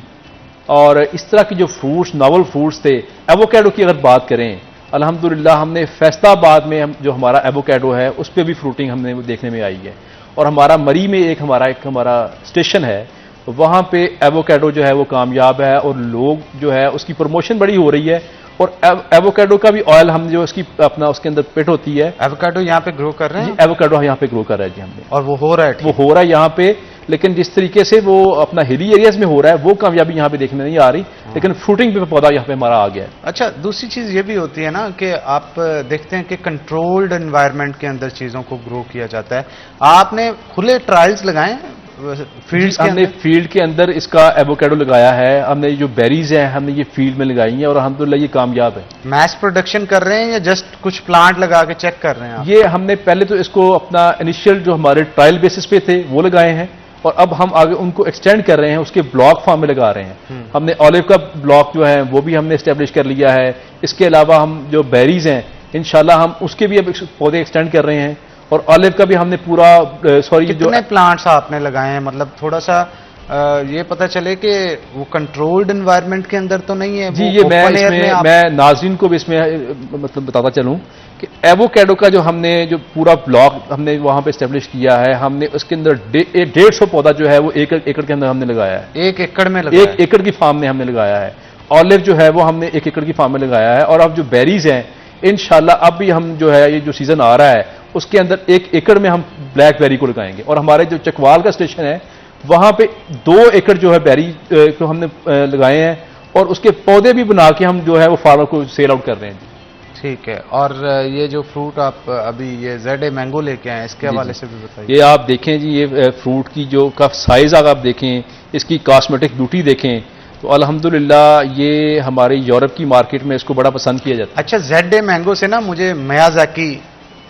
और इस तरह के जो फ्रूट्स, नॉवल फ्रूट्स थे। एवोकेडो की अगर बात करें अल्हम्दुलिल्लाह हमने फैसलाबाद में जो हमारा एवोकेडो है उस पर भी फ्रूटिंग हमने देखने में आई है, और हमारा मरी में एक हमारा स्टेशन है वहाँ पे एवोकेडो जो है वो कामयाब है और लोग जो है उसकी प्रमोशन बड़ी हो रही है और एवोकाडो का भी ऑयल हम जो इसकी अपना उसके अंदर पिट होती है, एवोकाडो यहाँ पे ग्रो कर रहे हैं एवोकाडो यहाँ पे ग्रो कर रहा है जी हमने, और वो हो रहा है वो हो रहा है यहाँ पे। लेकिन जिस तरीके से वो अपना हिली एरियाज में हो रहा है वो कामयाबी यहाँ पे देखने नहीं आ रही, लेकिन फ्रूटिंग पे पौधा यहाँ पे हमारा आ गया है। अच्छा, दूसरी चीज ये भी होती है ना कि आप देखते हैं कि कंट्रोल्ड एनवायरनमेंट के अंदर चीजों को ग्रो किया जाता है। आपने खुले ट्रायल्स लगाए फील्ड के हमने फील्ड के अंदर इसका एवोकाडो लगाया है, हमने जो बेरीज हैं हमने ये फील्ड में लगाई हैं और अल्हम्दुलिल्लाह ये कामयाब है। मैस प्रोडक्शन कर रहे हैं या जस्ट कुछ प्लांट लगा के चेक कर रहे हैं आप? ये हमने पहले तो इसको अपना इनिशियल जो हमारे ट्रायल बेसिस पे थे वो लगाए हैं, और अब हम आगे उनको एक्सटेंड कर रहे हैं, उसके ब्लॉक फॉर्म में लगा रहे हैं। हमने ऑलिव का ब्लॉक जो है वो भी हमने एस्टेब्लिश कर लिया है। इसके अलावा हम जो बेरीज हैं इंशाल्लाह हम उसके भी अब पौधे एक्सटेंड कर रहे हैं, और ऑलिव का भी हमने पूरा कितने प्लांट्स आपने लगाए हैं? मतलब थोड़ा सा ये पता चले कि वो कंट्रोल्ड एनवायरनमेंट के अंदर तो नहीं है जी। ये मैं नाज़रीन को भी इसमें मतलब बताता चलूं कि एवोकाडो का जो हमने जो पूरा ब्लॉक हमने वहां पे एस्टेब्लिश किया है, हमने उसके अंदर 150 पौधा जो है वो 1 एकड़ के अंदर हमने लगाया है। 1 एकड़ में लगाया? 1 एकड़ की फार्म में हमने लगाया है। ऑलिव जो है वो हमने 1 एकड़ की फार्म में लगाया है, और अब जो बेरीज हैं इंशाल्लाह अब भी हम जो है ये जो सीजन आ रहा है उसके अंदर 1 एकड़ में हम ब्लैकबेरी को लगाएंगे। और हमारे जो चकवाल का स्टेशन है वहां पे 2 एकड़ जो है बेरी को हमने लगाए हैं, और उसके पौधे भी बना के हम जो है वो फार्मर को सेल आउट कर रहे हैं। ठीक है। और ये जो फ्रूट आप अभी ये ZA मैंगो लेके आए इसके हवाले से भी बताइए। ये आप देखें जी, ये फ्रूट की जो का साइज अगर आप देखें, इसकी कॉस्मेटिक ब्यूटी देखें तो अल्हम्दुलिल्लाह ये हमारे यूरोप की मार्केट में इसको बड़ा पसंद किया जाता है। अच्छा, ZA मैंगो से ना मुझे मियाज़ाकी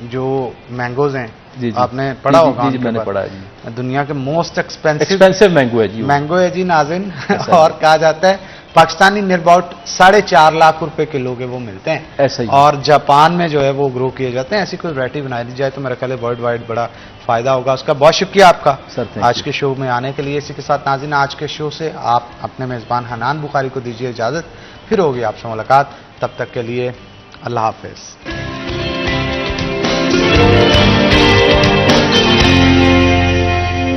जो मैंगोज हैं जी, आपने पढ़ा होगा? जी, मैंने पढ़ा है जी। दुनिया के मोस्ट एक्सपेंसिव मैंगो है जी, मैंगो है जी नाज़रीन। और कहा जाता है पाकिस्तानी नियर अबाउट 4.5 लाख रुपए किलो के वो मिलते हैं, ऐसा ही। और जापान में जो है वो ग्रो किए जाते हैं। ऐसी कोई वैरायटी बना दी जाए तो मेरा ख्याल है वर्ल्ड वाइड बड़ा फायदा होगा उसका। बहुत शुक्रिया आपका सर आज के शो में आने के लिए। इसी के साथ नाज़रीन आज के शो से आप अपने मेजबान हनान बुखारी को दीजिए इजाजत, फिर होगी आपसे मुलाकात। तब तक के लिए अल्लाह हाफिज।